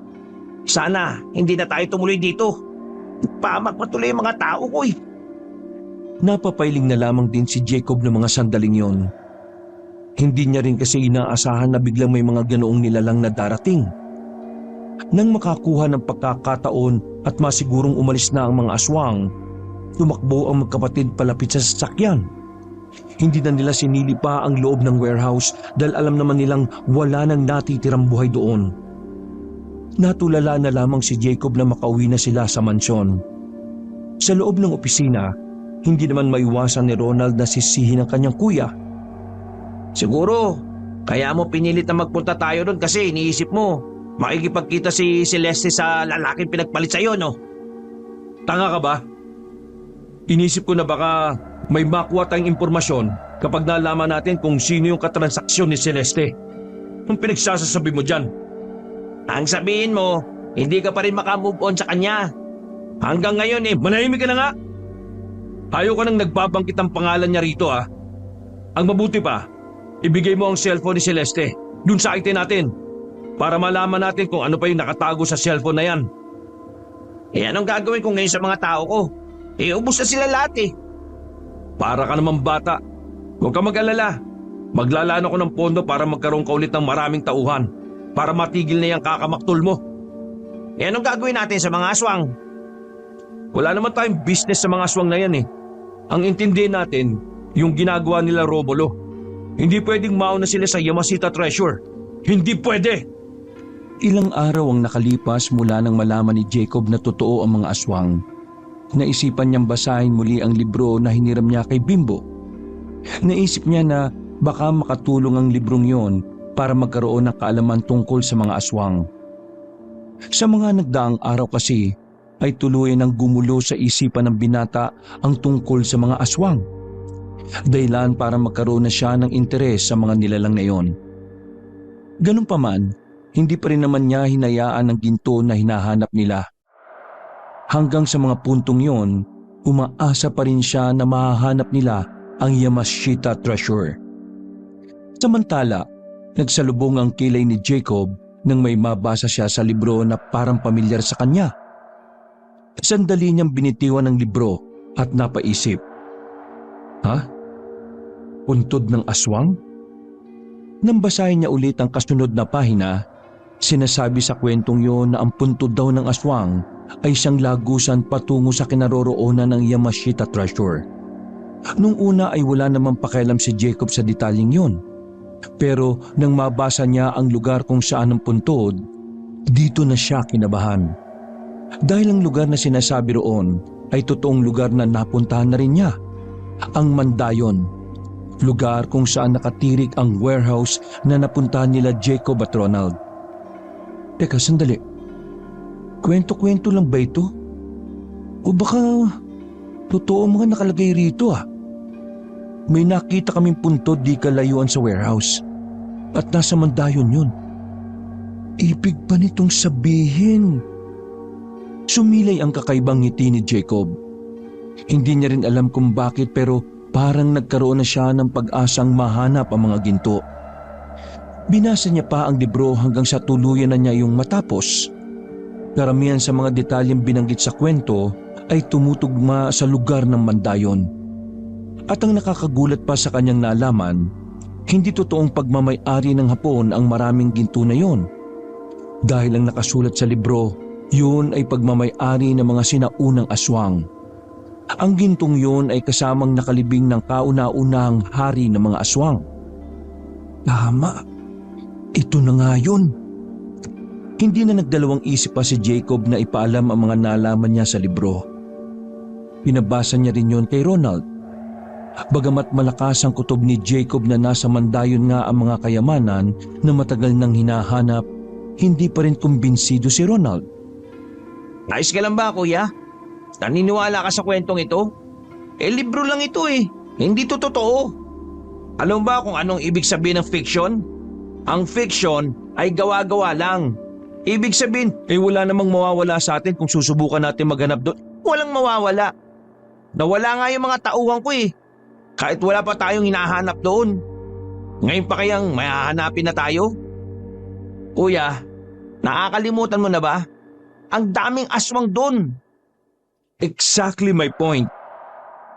sana hindi na tayo tumuloy dito. Pamak patuloy ang mga tao ko eh. Napapailing na lamang din si Jacob ng mga sandaling yon. Hindi niya rin kasi inaasahan na biglang may mga ganoong nilalang na darating. Nang makakuha ng pagkakataon at masigurong umalis na ang mga aswang, tumakbo ang magkapatid palapit sa sasakyan. Hindi na nila sinili pa ang loob ng warehouse dahil alam naman nilang wala nang natitirang buhay doon. Natulala na lamang si Jacob na makauwi na sila sa mansyon. Sa loob ng opisina, hindi naman maiwasan ni Ronald na sisihin ang kanyang kuya. Siguro, kaya mo pinilit na magpunta tayo doon kasi iniisip mo, makikipagkita si Celeste sa lalaking pinagpalit sa'yo, no? Tanga ka ba? Inisip ko na baka may makuha tayong impormasyon kapag nalaman natin kung sino yung katransaksyon ni Celeste. Anong pinagsasasabi mo dyan? Ang sabihin mo, hindi ka pa rin makamove on sa kanya. Hanggang ngayon Manahimik ka na nga! Ayaw ka nang nagbabangkit ang pangalan niya rito ah. Ang mabuti pa, ibigay mo ang cellphone ni Celeste dun sa item natin para malaman natin kung ano pa yung nakatago sa cellphone na yan. Anong gagawin ko ngayon sa mga tao ko? Ubus na sila lahat eh. Para ka naman bata. Huwag ka mag-alala. Maglalaan ako ng pondo para magkaroon ka ulit ng maraming tauhan para matigil na yung kakamaktol mo. Anong gagawin natin sa mga aswang? Wala naman tayong business sa mga aswang na yan eh. Ang intindihin natin, yung ginagawa nila Romulo. Hindi pwedeng mauna sila sa Yamashita Treasure. Hindi pwede! Ilang araw ang nakalipas mula nang malaman ni Jacob na totoo ang mga aswang. Naisipan niyang basahin muli ang libro na hiniram niya kay Bimbo. Naisip niya na baka makatulong ang librong yon para magkaroon ng kaalaman tungkol sa mga aswang. Sa mga nagdaang araw kasi ay tuluyan ng gumulo sa isipan ng binata ang tungkol sa mga aswang. Dahilan para magkaroon na siya ng interes sa mga nilalang na iyon. Ganun pa man, hindi pa rin naman niya hinayaan ang ginto na hinahanap nila. Hanggang sa mga puntong yon, umaasa pa rin siya na mahahanap nila ang Yamashita Treasure. Samantala, nagsalubong ang kilay ni Jacob nang may mabasa siya sa libro na parang pamilyar sa kanya. Sandali niyang binitiwan ang libro at napaisip. Ha? Puntod ng aswang? Nang basahin niya ulit ang kasunod na pahina, sinasabi sa kwentong yon na ang puntod daw ng aswang ay siyang lagusan patungo sa kinaroroonan ng Yamashita Treasure. Nung una ay wala namang pakialam si Jacob sa detalyeng yon. Pero nang mabasa niya ang lugar kung saan ang puntod, dito na siya kinabahan. Dahil ang lugar na sinasabi roon ay totoong lugar na napuntahan na rin niya, ang Mandayon. Lugar kung saan nakatirik ang warehouse na napuntahan nila Jacob at Ronald. Teka, sandali. Kwento-kwento lang ba ito? O baka totoo mga nakalagay rito ah? May nakita kaming puntod di kalayuan sa warehouse. At nasa Mandayon yun. Ibig ba nitong sabihin? Sumilay ang kakaibang ngiti ni Jacob. Hindi niya rin alam kung bakit pero parang nagkaroon na siya ng pag-asang mahanap ang mga ginto. Binasa niya pa ang libro hanggang sa tuluyan na niya yung matapos. Karamihan sa mga detalyeng binanggit sa kwento ay tumutugma sa lugar ng Mandayon. At ang nakakagulat pa sa kanyang nalaman, hindi totoong pagmamay-ari ng Hapon ang maraming ginto na yon. Dahil ang nakasulat sa libro, yun ay pagmamay-ari ng mga sinaunang aswang. Ang gintong yun ay kasamang nakalibing ng kauna-unahang hari ng mga aswang. Tama, ito na nga yun. Hindi na nagdalawang isip pa si Jacob na ipaalam ang mga nalaman niya sa libro. Pinabasa niya rin yun kay Ronald. Bagamat malakas ang kutob ni Jacob na nasa Mandayon nga ang mga kayamanan na matagal nang hinahanap, hindi pa rin kumbinsido si Ronald. Ayos ka lang ba, kuya? Naniniwala ka sa kwentong ito? Libro lang ito eh. Hindi to totoo. Alam ba kung anong ibig sabihin ng fiction? Ang fiction ay gawa-gawa lang. Ibig sabihin, Wala namang mawawala sa atin kung susubukan natin maghanap doon. walang mawawala. Nawala nga yung mga tauhan ko eh. Kahit wala pa tayong hinahanap doon. Ngayon pa kayang may hahanapin na tayo? Kuya, nakakalimutan mo na ba? Ang daming aswang doon. Exactly my point.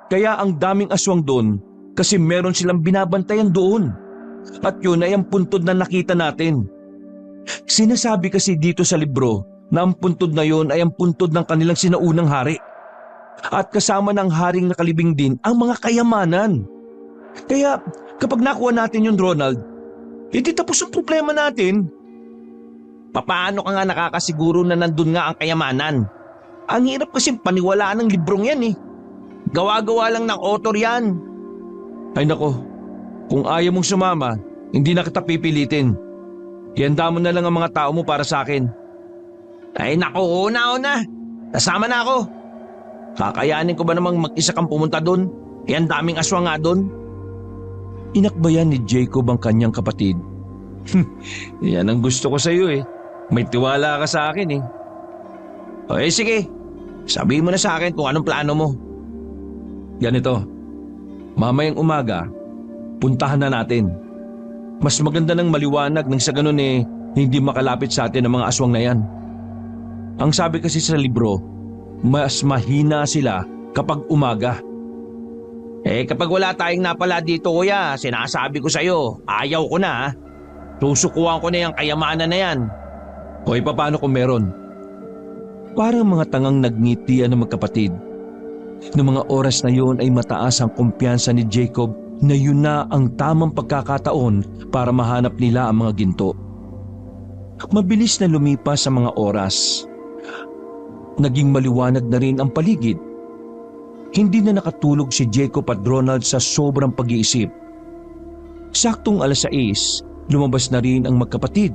Kaya ang daming aswang doon kasi meron silang binabantayan doon. At yun ay ang puntod na nakita natin. Sinasabi kasi dito sa libro na ang puntod na yun ay ang puntod ng kanilang sinaunang hari. At kasama ng haring nakalibing din ang mga kayamanan. Kaya kapag nakuha natin yun, Ronald, hindi tapos ang problema natin. Papaano ka nga nakakasiguro na nandun nga ang kayamanan? Ang hirap kasing paniwalaan ng librong yan eh. Gawa-gawa lang ng author yan. Ay nako, kung ayaw mong sumama, hindi na kita pipilitin. Ihanda mo na lang ang mga tao mo para sa akin. Ay nako, una. Nasama na ako. Kakayanin ko ba namang mag-isa kang pumunta doon? Ang daming aswang nga doon. Inakbayan ni Jacob ang kanyang kapatid. Yan ang gusto ko sa iyo eh. May tiwala ka sa akin eh. Sige, sabihin mo na sa akin kung anong plano mo. Ganito, mamayang umaga, puntahan na natin. Mas maganda ng maliwanag nang sa ganun eh, hindi makalapit sa atin ang mga aswang na yan. Ang sabi kasi sa libro, mas mahina sila kapag umaga. Kapag wala tayong napala dito kuya, sinasabi ko sa'yo, ayaw ko na ha. Susukuhan ko na yung kayamanan na yan. O paano kung meron? Parang mga tangang nagngitian ng magkapatid. Noong mga oras na yun ay mataas ang kumpiyansa ni Jacob na yun na ang tamang pagkakataon para mahanap nila ang mga ginto. Mabilis na lumipas ang mga oras. Naging maliwanag na rin ang paligid. Hindi na nakatulog si Jacob at Ronald sa sobrang pag-iisip. Saktong 6:00, lumabas na rin ang magkapatid.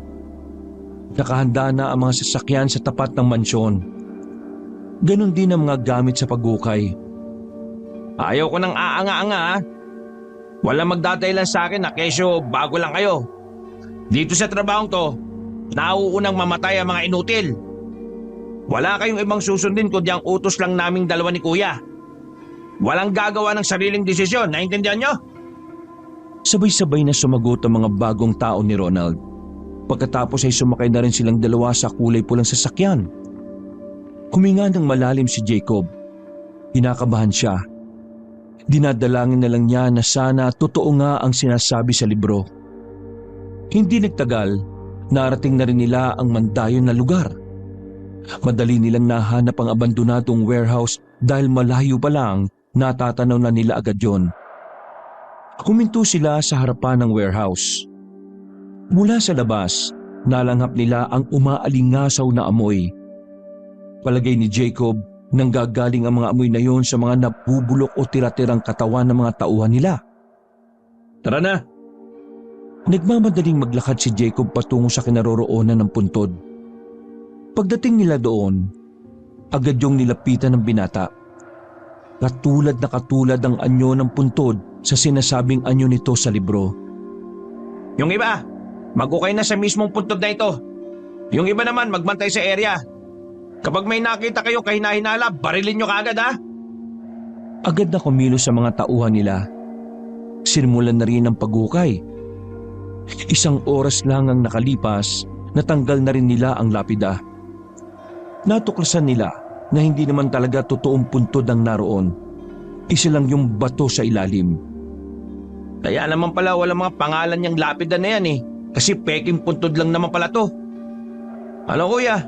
Nakahanda na ang mga sasakyan sa tapat ng mansyon. Ganon din ang mga gamit sa paghukay. Ayaw ko ng aanga-anga ha. Walang magdadahilan sa akin na kesyo bago lang kayo. Dito sa trabahong to, nauunang mamatay ang mga inutil. Wala kayong ibang susundin kundi ang utos lang naming dalawa ni Kuya. Walang gagawa ng sariling desisyon, naintindihan nyo? Sabay-sabay na sumagot ang mga bagong tao ni Ronald. Pagkatapos ay sumakay na rin silang dalawa sa kulay pulang sasakyan. Huminga ng malalim si Jacob. Kinakabahan siya. Dinadalangin na lang niya na sana totoo nga ang sinasabi sa libro. Hindi nagtagal, narating na rin nila ang mandayon na lugar. Madali nilang nahanap ang abandonadong warehouse dahil malayo pa lang natatanaw na nila agad yon. Huminto sila sa harapan ng warehouse. Mula sa labas, nalanghap nila ang umaalingasaw na amoy. Palagay ni Jacob, nanggagaling ang mga amoy na yon sa mga nabubulok o tira-tirang katawan ng mga tauhan nila. Tara na! Nagmamadaling maglakad si Jacob patungo sa kinaroroonan ng puntod. Pagdating nila doon, agad yung nilapitan ng binata. Katulad na katulad ang anyo ng puntod sa sinasabing anyo nito sa libro. Yung iba, magukay na sa mismong puntod na ito. Yung iba naman magbantay sa area. Kapag may nakita kayong kahina-hinala, barilin nyo kaagad ha? Agad na kumilos sa mga tauhan nila. Sinimulan na rin ang paghukay. 1 oras lang ang nakalipas, natanggal na rin nila ang lapida. Natuklasan nila na hindi naman talaga totoong puntod ang naroon. Isa lang yung bato sa ilalim. Kaya naman pala walang mga pangalan niyang lapida na yan eh. Kasi peking puntod lang naman pala to. Ano kuya?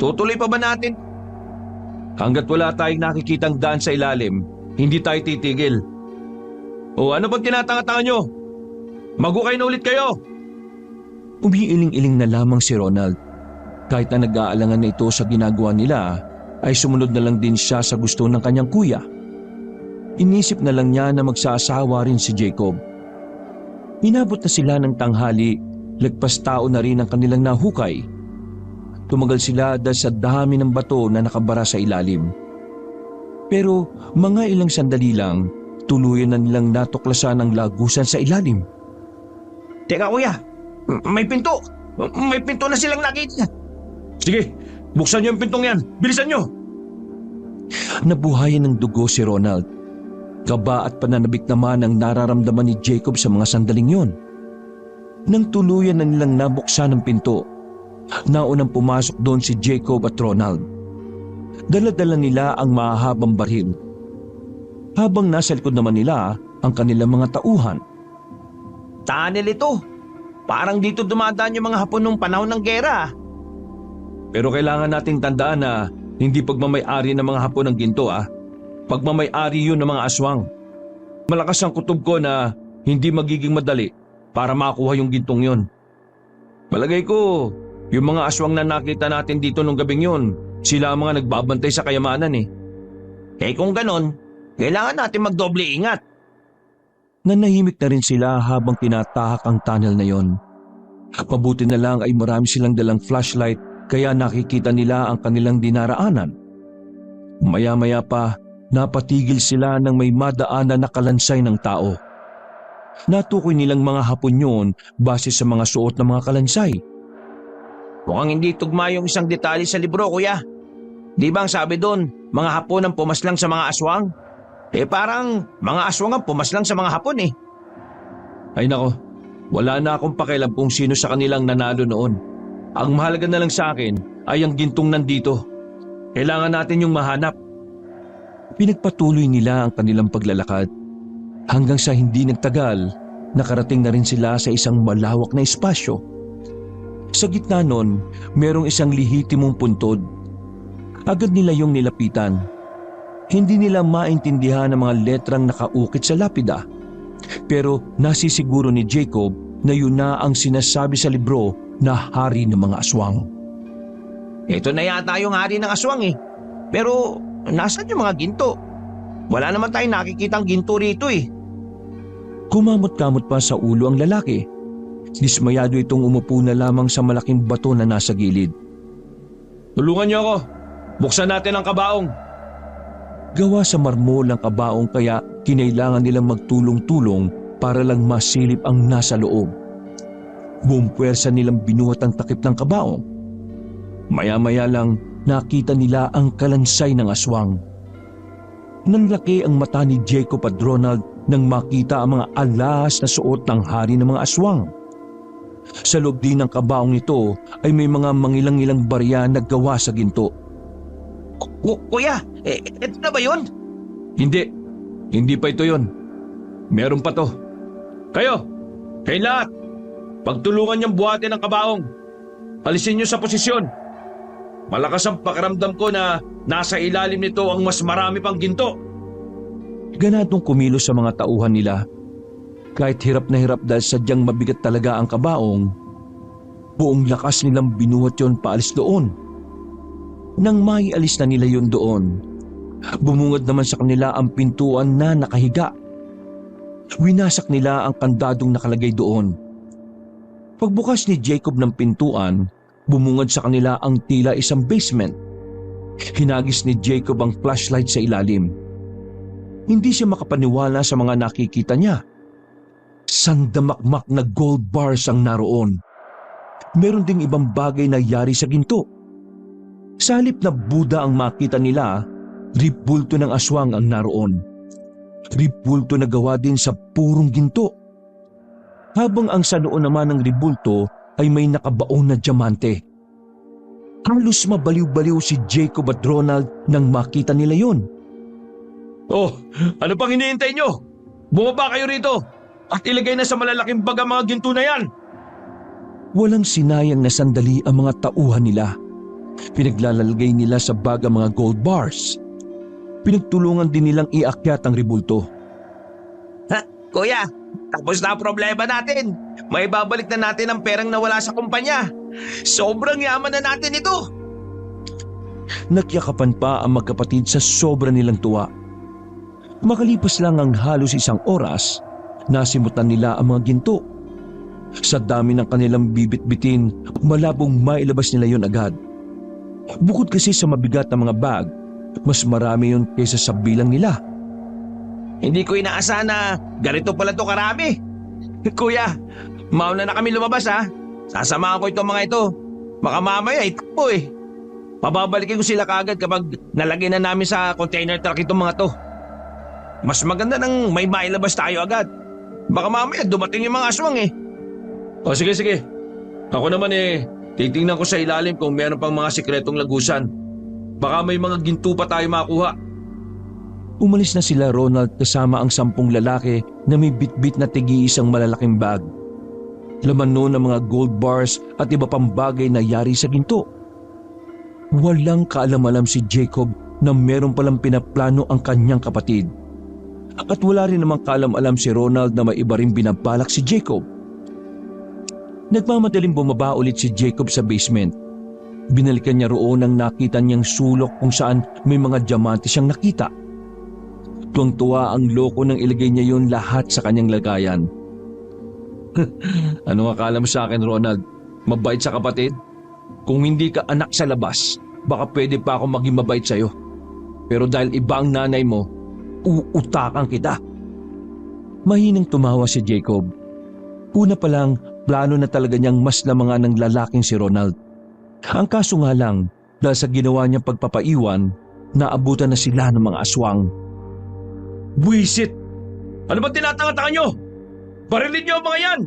Tutuloy pa ba natin? Hanggat wala tayong nakikitang daan sa ilalim, hindi tayo titigil. O ano bang tinatanga-tanga nyo? Maghukay na ulit kayo! Umiiling-iling na lamang si Ronald. Kahit na nag-aalangan na ito sa ginagawa nila, ay sumunod na lang din siya sa gusto ng kanyang kuya. Inisip na lang niya na magsasawa rin si Jacob. Inabot na sila ng tanghali, lagpas tao na rin ang kanilang nahukay. Tumagal sila dahil sa dami ng bato na nakabara sa ilalim. Pero mga ilang sandali lang, tuluyan na nilang natuklasan ang lagusan sa ilalim. Teka kuya, may pinto! May pinto na silang nakita! Sige, buksan niyo yung pintong yan! Bilisan niyo! Nabuhayan ng dugo si Ronald. Kaba at pananabik naman ang nararamdaman ni Jacob sa mga sandaling yon. Nang tuluyan na nilang nabuksan ang pinto, naunang pumasok doon si Jacob at Ronald. Dala-dala nila ang mahahabang baril. Habang nasa likod naman nila ang kanilang mga tauhan. Tunnel ito! Parang dito dumadaan yung mga Hapon nung panahon ng gera. Pero kailangan nating tandaan na hindi pagmamay-ari ng mga Hapon ng ginto Pagmamay-ari yun ng mga aswang. Malakas ang kutob ko na hindi magiging madali para makuha yung gintong yun. Palagay ko, yung mga aswang na nakita natin dito nung gabing yun, sila ang mga nagbabantay sa kayamanan eh. Eh kung ganon, kailangan natin magdoble ingat. Nanahimik na rin sila habang tinatahak ang tunnel na yon. Mabuti na lang ay marami silang dalang flashlight kaya nakikita nila ang kanilang dinaraanan. Maya-maya pa, napatigil sila nang may madaanan na kalansay ng tao. Natukoy nilang mga Hapon yun base sa mga suot ng mga kalansay. Mukhang hindi tugma yung isang detalye sa libro, kuya. Di ba ang sabi doon, mga Hapon ang pumaslang sa mga aswang? Eh parang mga aswang ang pumaslang sa mga Hapon eh. Ay nako, wala na akong pakialam kung sino sa kanilang nanalo noon. Ang mahalaga na lang sa akin ay ang gintong nandito. Kailangan natin yung mahanap. Pinagpatuloy nila ang kanilang paglalakad. Hanggang sa hindi nagtagal, nakarating na rin sila sa isang malawak na espasyo. Sa gitna nun, merong isang lihitimong puntod. Agad nila yung nilapitan. Hindi nila maintindihan ang mga letrang nakaukit sa lapida. Pero nasisiguro ni Jacob na yun na ang sinasabi sa libro na hari ng mga aswang. Ito na yata yung hari ng aswang eh. Pero nasaan yung mga ginto? Wala naman tayong nakikitang ginto rito eh. Kumamot-kamot pa sa ulo ang lalaki. Dismayado itong umupo na lamang sa malaking bato na nasa gilid. Tulungan niyo ako. Buksan natin ang kabaong. Gawa sa marmol ang kabaong kaya kinailangan nilang magtulong-tulong para lang masilip ang nasa loob. Buong puwersa nilang binuhat ang takip ng kabaong. Maya-maya lang nakita nila ang kalansay ng aswang. Nanlaki ang mata ni Jacob at Ronald nang makita ang mga alahas na suot ng hari ng mga aswang. Sa loob din ng kabaong nito ay may mga mangilang-ilang barya na gawa sa ginto. Kuya, ito na ba yun? Hindi pa ito yon. Meron pa to. Kayo lahat, pagtulungan niyang buhatin ang kabaong. Alisin niyo sa posisyon. Malakas ang pakiramdam ko na nasa ilalim nito ang mas marami pang ginto. Ganadong kumilos sa mga tauhan nila. Kahit hirap na hirap dahil sadyang mabigat talaga ang kabaong, buong lakas nilang binuhat yon paalis doon. Nang maialis na nila yon doon, bumungad naman sa kanila ang pintuan na nakahiga. Winasak nila ang kandadong nakalagay doon. Pagbukas ni Jacob ng pintuan, bumungad sa kanila ang tila isang basement. Hinagis ni Jacob ang flashlight sa ilalim. Hindi siya makapaniwala sa mga nakikita niya. Sandamakmak na gold bars ang naroon. Meron ding ibang bagay na yari sa ginto. Sa halip na Buddha ang makita nila, ribulto ng aswang ang naroon. Ribulto na gawa din sa purong ginto. Habang ang sa noo naman ng ribulto ay may nakabaon na diamante. Halos mabaliw-baliw si Jacob at Ronald nang makita nila yon. Oh, ano pang hinihintay niyo? Bumaba kayo rito at ilagay na sa malalaking bag ang mga ginto na yan. Walang sinayang na sandali ang mga tauhan nila. Pinaglalalagay nila sa bag ang mga gold bars. Pinagtulungan din nilang iakyat ang ribulto. Kuya, tapos na ang problema natin. May babalik na natin ang perang nawala sa kumpanya. Sobrang yaman na natin ito. Nagyakapan pa ang magkapatid sa sobra nilang tuwa. Makalipas lang ang halos isang oras, nasimutan nila ang mga ginto. Sa dami ng kanilang bibit-bitin, malabong mailabas nila yon agad. Bukod kasi sa mabigat na mga bag, mas marami yun kaysa sa bilang nila. Hindi ko inaasahan na ganito pala to karami. Kuya, mauna na kami lumabas ha. Sasamahan ko itong mga ito. Baka mamaya itakbo eh. Pababalikin ko sila kaagad kapag nalagay na namin sa container truck itong mga to. Mas maganda nang may mailabas tayo agad. Baka mamaya dumating yung mga aswang eh. O sige. Ako naman titingnan ko sa ilalim kung meron pang mga sikretong lagusan. Baka may mga ginto pa tayo makuha. Umalis na sila Ronald kasama ang 10 lalaki na may bitbit na tigi-isang malalaking bag. Laman noon ang mga gold bars at iba pang bagay na yari sa ginto. Walang kaalam-alam si Jacob na meron palang pinaplano ang kanyang kapatid. At wala rin namang kaalam-alam si Ronald na may iba rin binabalak si Jacob. Nagmamadaling bumaba ulit si Jacob sa basement. Binalikan niya roon ang nakita niyang sulok kung saan may mga diamante siyang nakita. Tuwang-tuwa ang loko nang ilagay niya yun lahat sa kanyang lagayan. Ano akala mo sa akin, Ronald? Mabait sa kapatid? Kung hindi ka anak sa labas, baka pwede pa ako maging mabait sa'yo. Pero dahil iba ang nanay mo, uutakan kita. Mahinang tumawa si Jacob. Una pa lang, plano na talaga niyang mas na mga ng lalaking si Ronald. Ang kaso nga lang, dahil sa ginawa niyang pagpapaiwan, naabutan na sila ng mga aswang. Buisit! Ano ba tinatanga-tanga nyo? Barilin nyo ang mga yan!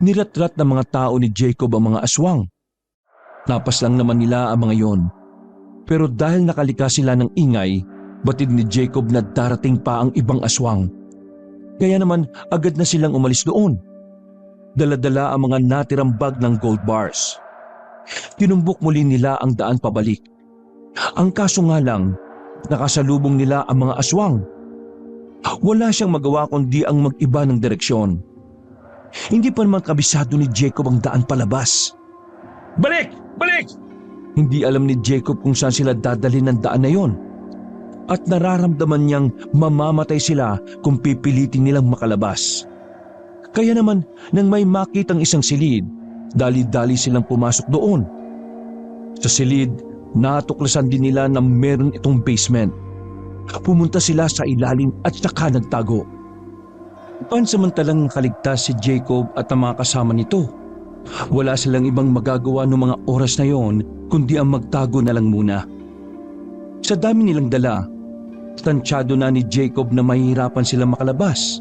Niratrat ng mga tao ni Jacob ang mga aswang. Napas lang naman nila ang mga yon. Pero dahil nakalikas sila ng ingay, batid ni Jacob na darating pa ang ibang aswang. Kaya naman agad na silang umalis doon. Dala-dala ang mga natirang bag ng gold bars. Tinumbok muli nila ang daan pabalik. Ang kaso nga lang, Nakasalubong nila ang mga aswang. Wala siyang magawa kundi ang mag-iba ng direksyon. Hindi pa naman kabisado ni Jacob ang daan palabas. Balik! Balik! Hindi alam ni Jacob kung saan sila dadalhin ng daan na yon. At nararamdaman niyang mamamatay sila kung pipilitin nilang makalabas. Kaya naman nang may makitang isang silid, dali-dali silang pumasok doon. Sa silid, natuklasan din nila na meron itong basement. Pumunta sila sa ilalim at saka nagtago. Pansamantalang nakaligtas si Jacob at ang mga kasama nito. Wala silang ibang magagawa noong mga oras na yon kundi ang magtago na lang muna. Sa dami nilang dala, tansyado na ni Jacob na mahihirapan sila makalabas.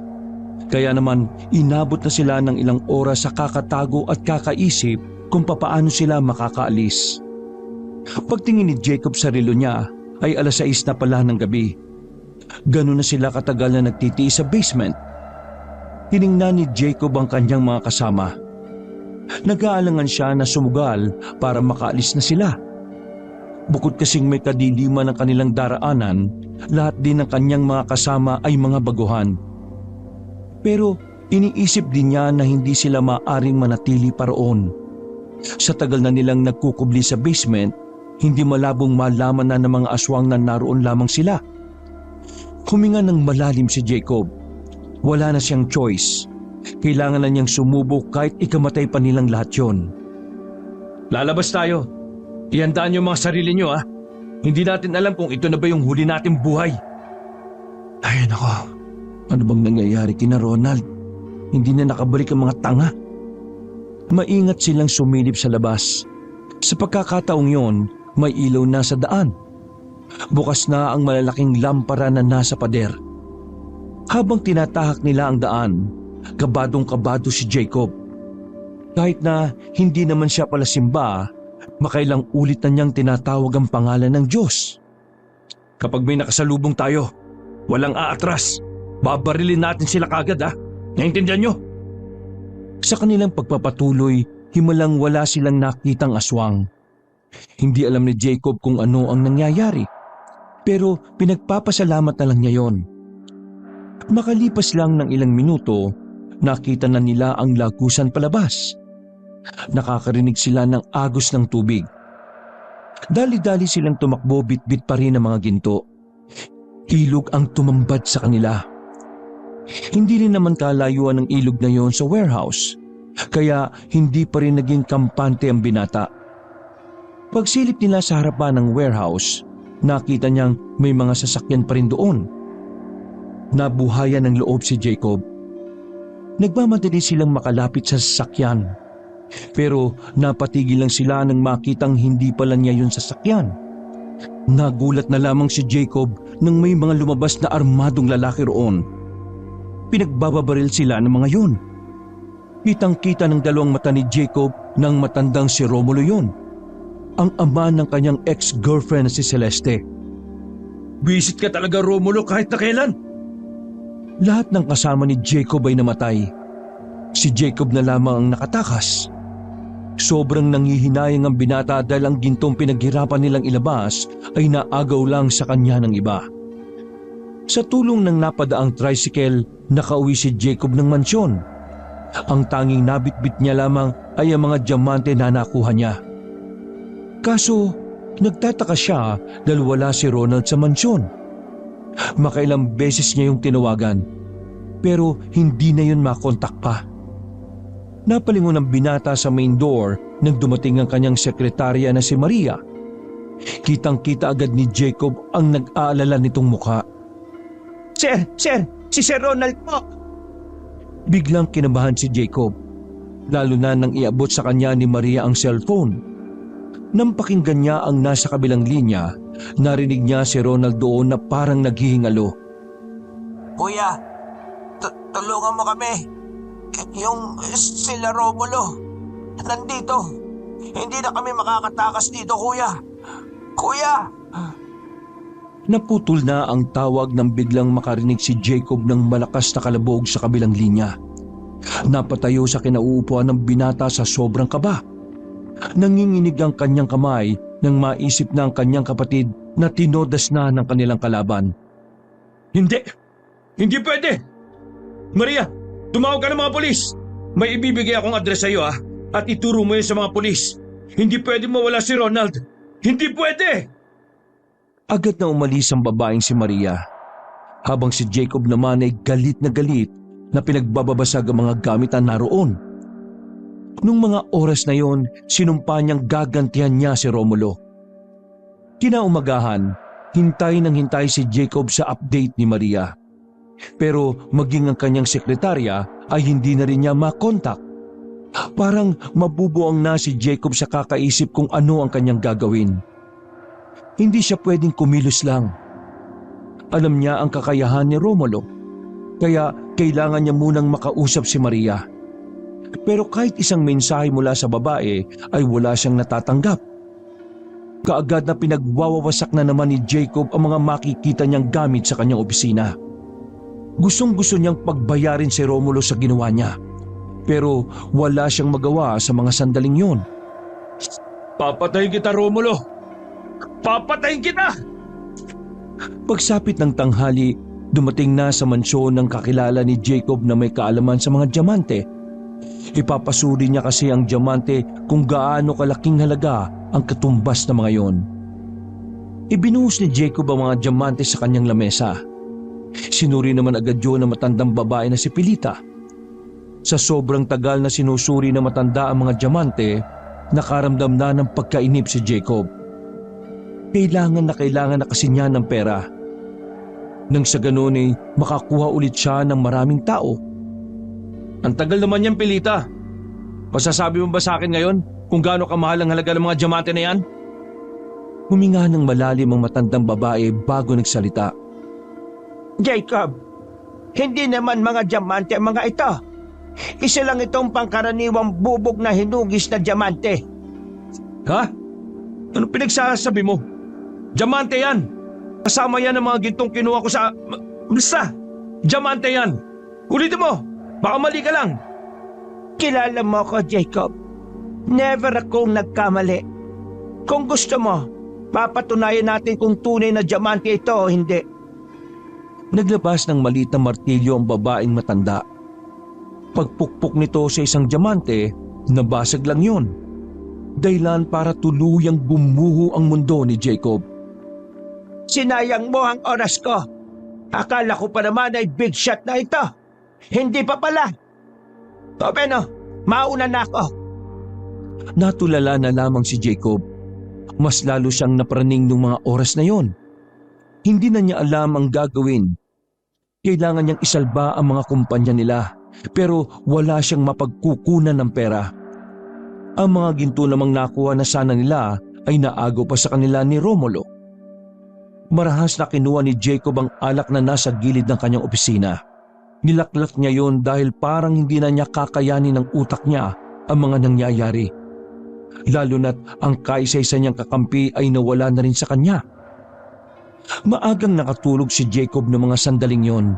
Kaya naman inabot na sila ng ilang oras sa kakatago at kakaisip kung papaano sila makakaalis. Pagtingin ni Jacob sa relo niya ay 6:00 na pala ng gabi. Ganun na sila katagal na nagtitiis sa basement. Tiningnan ni Jacob ang kanyang mga kasama. Nag-aalangan siya na sumugal para makaalis na sila. Bukod kasing may kadiliman ng kanilang daraanan, lahat din ng kanyang mga kasama ay mga baguhan. Pero iniisip din niya na hindi sila maaaring manatili pa roon. Sa tagal na nilang nagkukubli sa basement, hindi malabong malaman na ng mga aswang na naroon lamang sila. Huminga ng malalim si Jacob. Wala na siyang choice. Kailangan na niyang sumubok kahit ikamatay pa nilang lahat yon. Lalabas tayo. Ihandaan yung mga sarili nyo, ha? Hindi natin alam kung ito na ba yung huli nating buhay. Ay nako, ano bang nangyayari kina Ronald? Hindi na nakabalik ang mga tanga. Maingat silang sumilip sa labas. Sa pagkakataong yon, may ilaw na sa daan. Bukas na ang malalaking lampara na nasa pader. Habang tinatahak nila ang daan, kabadong-kabado si Jacob. Kahit na hindi naman siya pala simba, makailang ulit na niyang tinatawag ang pangalan ng Diyos. Kapag may nakasalubong tayo, walang aatras. Babarilin natin sila kagad, ha? Naintindihan nyo? Sa kanilang pagpapatuloy, himalang wala silang nakitang aswang. Hindi alam ni Jacob kung ano ang nangyayari, pero pinagpapasalamat na lang niya yon. Makalipas lang ng ilang minuto, nakita na nila ang lagusan palabas. Nakakarinig sila ng agos ng tubig. Dali-dali silang tumakbo, bit-bit pa rin ang mga ginto. Ilog ang tumambad sa kanila. Hindi rin naman kalayuan ng ilog na yon sa warehouse, kaya hindi pa rin naging kampante ang binata. Pagsilip nila sa harapan ng warehouse, nakita niyang may mga sasakyan pa rin doon. Nabuhayan ng loob si Jacob. Nagmamadali silang makalapit sa sasakyan. Pero napatigil lang sila nang makitang hindi pala niya yun sasakyan. Nagulat na lamang si Jacob nang may mga lumabas na armadong lalaki roon. Pinagbababaril sila ng mga yun. Kitang-kita ng dalawang mata ni Jacob nang matandang si Romulo yun, ang ama ng kanyang ex-girlfriend na si Celeste. Bisit ka talaga, Romulo, kahit na kailan. Lahat ng kasama ni Jacob ay namatay. Si Jacob na lamang ang nakatakas. Sobrang nangihinayang ang binata dahil ang gintong pinaghirapan nilang ilabas ay naagaw lang sa kanya ng iba. Sa tulong ng napadaang tricycle, nakauwi si Jacob ng mansyon. Ang tanging nabitbit niya lamang ay ang mga diamante na nakuha niya. Kaso, nagtataka siya dahil wala si Ronald sa mansyon. Makailang beses niya yung tinawagan, pero hindi na yun makontak pa. Napalingon ang binata sa main door nang dumating ang kanyang sekretarya na si Maria. Kitang-kita agad ni Jacob ang nag-aalala nitong mukha. Sir! Si Sir Ronald po! Biglang kinabahan si Jacob, lalo na nang iabot sa kanya ni Maria ang cellphone. Nang pakinggan niya ang nasa kabilang linya, narinig niya si Ronald doon na parang naghihingalo. Kuya, tulungan mo kami. Yung sila Romulo, nandito. Hindi na kami makakatakas dito, kuya. Kuya! Naputol na ang tawag nang biglang makarinig si Jacob ng malakas na kalabog sa kabilang linya. Napatayo sa kinauupuan ng binata sa sobrang kaba. Nanginginig ang kanyang kamay nang maisip na ang kanyang kapatid na tinodas na ng kanilang kalaban. Hindi! Hindi pwede! Maria, tumawag ka ng mga polis! May ibibigay akong address sa iyo at ituro mo yun sa mga polis. Hindi pwede mawala si Ronald! Hindi pwede! Agad na umalis ang babaeng si Maria, habang si Jacob naman ay galit na pinagbababasag ang mga gamit na naroon. Nung mga oras na yon, sinumpa niyang gagantihan niya si Romulo. Kinaumagahan, hintay si Jacob sa update ni Maria. Pero maging ang kanyang sekretarya ay hindi na rin niya makontak. Parang mabubuang na si Jacob sa kakaisip kung ano ang kanyang gagawin. Hindi siya pwedeng kumilos lang. Alam niya ang kakayahan ni Romulo, kaya kailangan niya munang makausap si Maria. Pero kahit isang mensahe mula sa babae ay wala siyang natatanggap. Kaagad na pinagwawasak na naman ni Jacob ang mga makikita niyang gamit sa kanyang opisina. Gustong-gusto niyang pagbayarin si Romulo sa ginawa niya, pero wala siyang magawa sa mga sandaling yon. Papatayin kita, Romulo! Papatayin kita! Pagsapit ng tanghali, dumating na sa mansyon ng kakilala ni Jacob na may kaalaman sa mga diamante. Ipapasuri niya kasi ang diamante kung gaano kalaking halaga ang katumbas na mga yon. Ibinuhos ni Jacob ang mga diamante sa kanyang lamesa. Sinuri naman agad yun ng matandang babae na si Pilita. Sa sobrang tagal na sinusuri na matanda ang mga diamante, nakaramdam na ng pagkainip si Jacob. Kailangan na kasi niya ng pera. Nang sa ganun ay makakuha ulit siya ng maraming tao. Ang tagal naman yan, Pilita. Masasabi mo ba sa akin ngayon kung gaano kamahal ang halaga ng mga diamante na yan? Huminga ng malalim ang matandang babae bago nagsalita. Jacob, hindi naman mga diamante ang mga ito. Isa lang itong pangkaraniwang bubog na hinugis na diamante. Ha? Ano pinagsasabi mo? Diamante yan! Kasama yan ang mga gintong kinuha ko sa... Basta! Diamante yan! Ulitin mo! Baka mali ka lang! Kilala mo ko, Jacob. Never akong nagkamali. Kung gusto mo, papatunayan natin kung tunay na diamante ito o hindi. Naglabas ng maliit na martilyo ang babaeng matanda. Pagpukpok nito sa isang diamante, nabasag lang yun. Dahilan para tuluyang gumuho ang mundo ni Jacob. Sinayang mo ang oras ko. Akala ko pa naman ay big shot na ito. Hindi pa pala. O Beno, mauna na ako. Natulala na lamang si Jacob. Mas lalo siyang napraning ng mga oras na yon. Hindi na niya alam ang gagawin. Kailangan niyang isalba ang mga kumpanya nila, pero wala siyang mapagkukunan ng pera. Ang mga ginto namang nakuha na sana nila ay naagaw pa sa kanila ni Romulo. Marahas na kinuha ni Jacob ang alak na nasa gilid ng kanyang opisina. Nilaklak niya yon dahil parang hindi na niya kakayanin ng utak niya ang mga nangyayari. Lalo na't ang kaisa-isa niyang kakampi ay nawala na rin sa kanya. Maagang nakatulog si Jacob ng mga sandaling yon.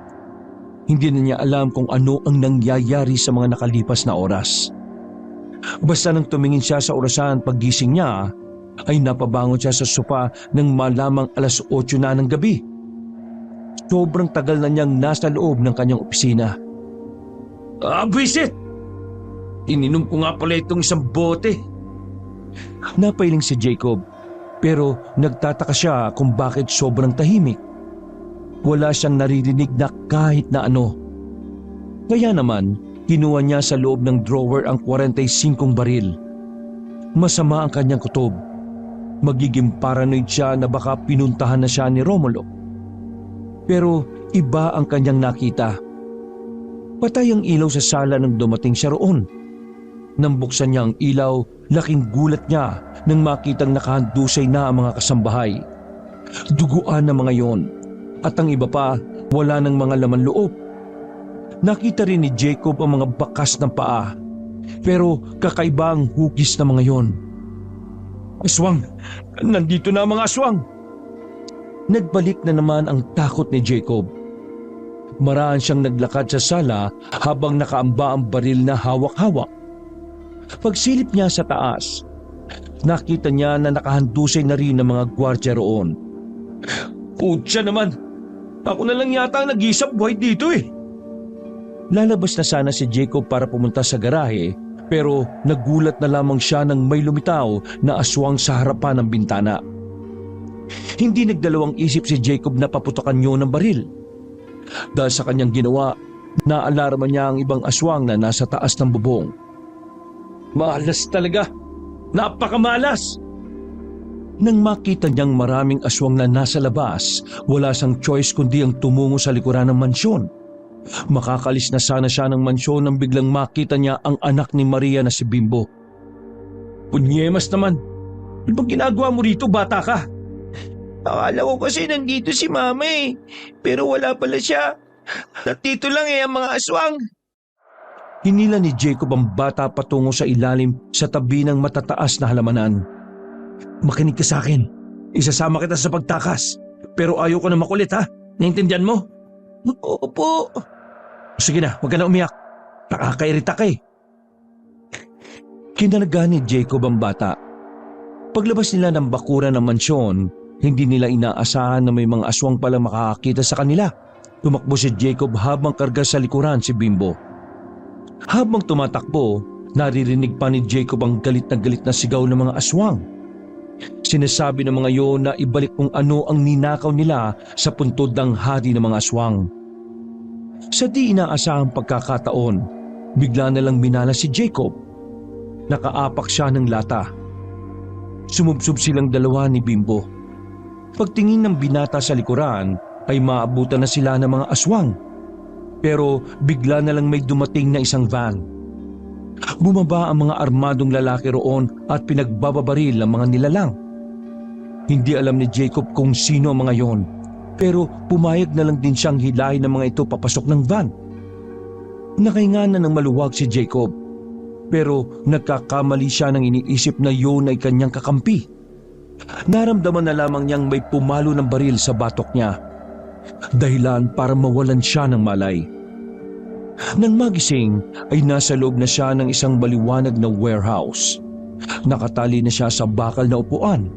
Hindi na niya alam kung ano ang nangyayari sa mga nakalipas na oras. Basta nang tumingin siya sa orasan paggising niya, ay napabangon siya sa sopa nang malamang 8:00 na ng gabi. Sobrang tagal na niyang nasa loob ng kanyang opisina. Visit! Ininom ko nga pala itong isang bote. Napailing si Jacob, pero nagtataka siya kung bakit sobrang tahimik. Wala siyang naririnig na kahit na ano. Kaya naman, kinuha niya sa loob ng drawer ang 45 baril. Masama ang kanyang kutob. Magiging paranoid siya na baka pinuntahan na siya ni Romulo. Pero iba ang kanyang nakita. Patay ang ilaw sa sala nang dumating siya roon. Nang buksan niya ang ilaw, laking gulat niya nang makitang nakahandusay na ang mga kasambahay. Duguan na mga yon, at ang iba pa, wala ng mga laman loob. Nakita rin ni Jacob ang mga bakas ng paa, pero kakaiba ang hugis na mga yon. Aswang! Nandito na ang mga aswang! Nagbalik na naman ang takot ni Jacob. Maraan siyang naglakad sa sala habang nakaamba ang baril na hawak-hawak. Pagsilip niya sa taas, nakita niya na nakahandusay na rin ng mga gwardya roon. Putya naman, ako na lang yata ang nag-isang buhay dito eh. Lalabas na sana si Jacob para pumunta sa garahe, pero nagulat na lamang siya nang may lumitaw na aswang sa harapan ng bintana. Hindi nagdalawang isip si Jacob na paputakan yun ng baril. Dahil sa kanyang ginawa, naalarma niya ang ibang aswang na nasa taas ng bubong. Malas talaga, napakamalas. Nang makita niyang maraming aswang na nasa labas, wala siyang choice kundi ang tumungo sa likuran ng mansyon. Makakalis na sana siya ng mansyon nang biglang makita niya ang anak ni Maria na si Bimbo. Punyemas naman, ano bang ginagawa mo rito, bata ka? Akala ko kasi nandito si Mama eh. Pero wala pala siya. Nandito lang eh ang mga aswang. Hinila ni Jacob ang bata patungo sa ilalim sa tabi ng matataas na halamanan. Makinig ka sa akin. Isasama kita sa pagtakas. Pero ayaw ko na makulit ha. Naintindihan mo? Opo. Sige na, huwag ka na umiyak. Nakakairita ka eh. Kinalaga ni Jacob ang bata. Paglabas nila ng bakuran ng mansyon, hindi nila inaasahan na may mga aswang palang makakakita sa kanila. Tumakbo si Jacob habang karga sa likuran si Bimbo. Habang tumatakbo, naririnig pa ni Jacob ang galit na sigaw ng mga aswang. Sinasabi ng mga yon na ibalik kung ano ang ninakaw nila sa puntod ng hari ng mga aswang. Sa di inaasahang pagkakataon, bigla na lang minala si Jacob. Nakaapak siya ng lata. Sumubsob silang dalawa ni Bimbo. Pagtingin ng binata sa likuran ay maabutan na sila ng mga aswang. Pero bigla na lang may dumating na isang van. Bumaba ang mga armadong lalaki roon at pinagbababaril ang mga nilalang. Hindi alam ni Jacob kung sino ang mga yon, pero pumayag na lang din siyang hilahin ng mga ito papasok ng van. Nakahinga na ng maluwag si Jacob, pero nagkakamali siya nang iniisip na yon ay kanyang kakampi. Naramdaman na lamang niyang may pumalo ng baril sa batok niya, dahilan para mawalan siya ng malay. Nang magising ay nasa loob na siya ng isang maliwanag na warehouse. Nakatali na siya sa bakal na upuan.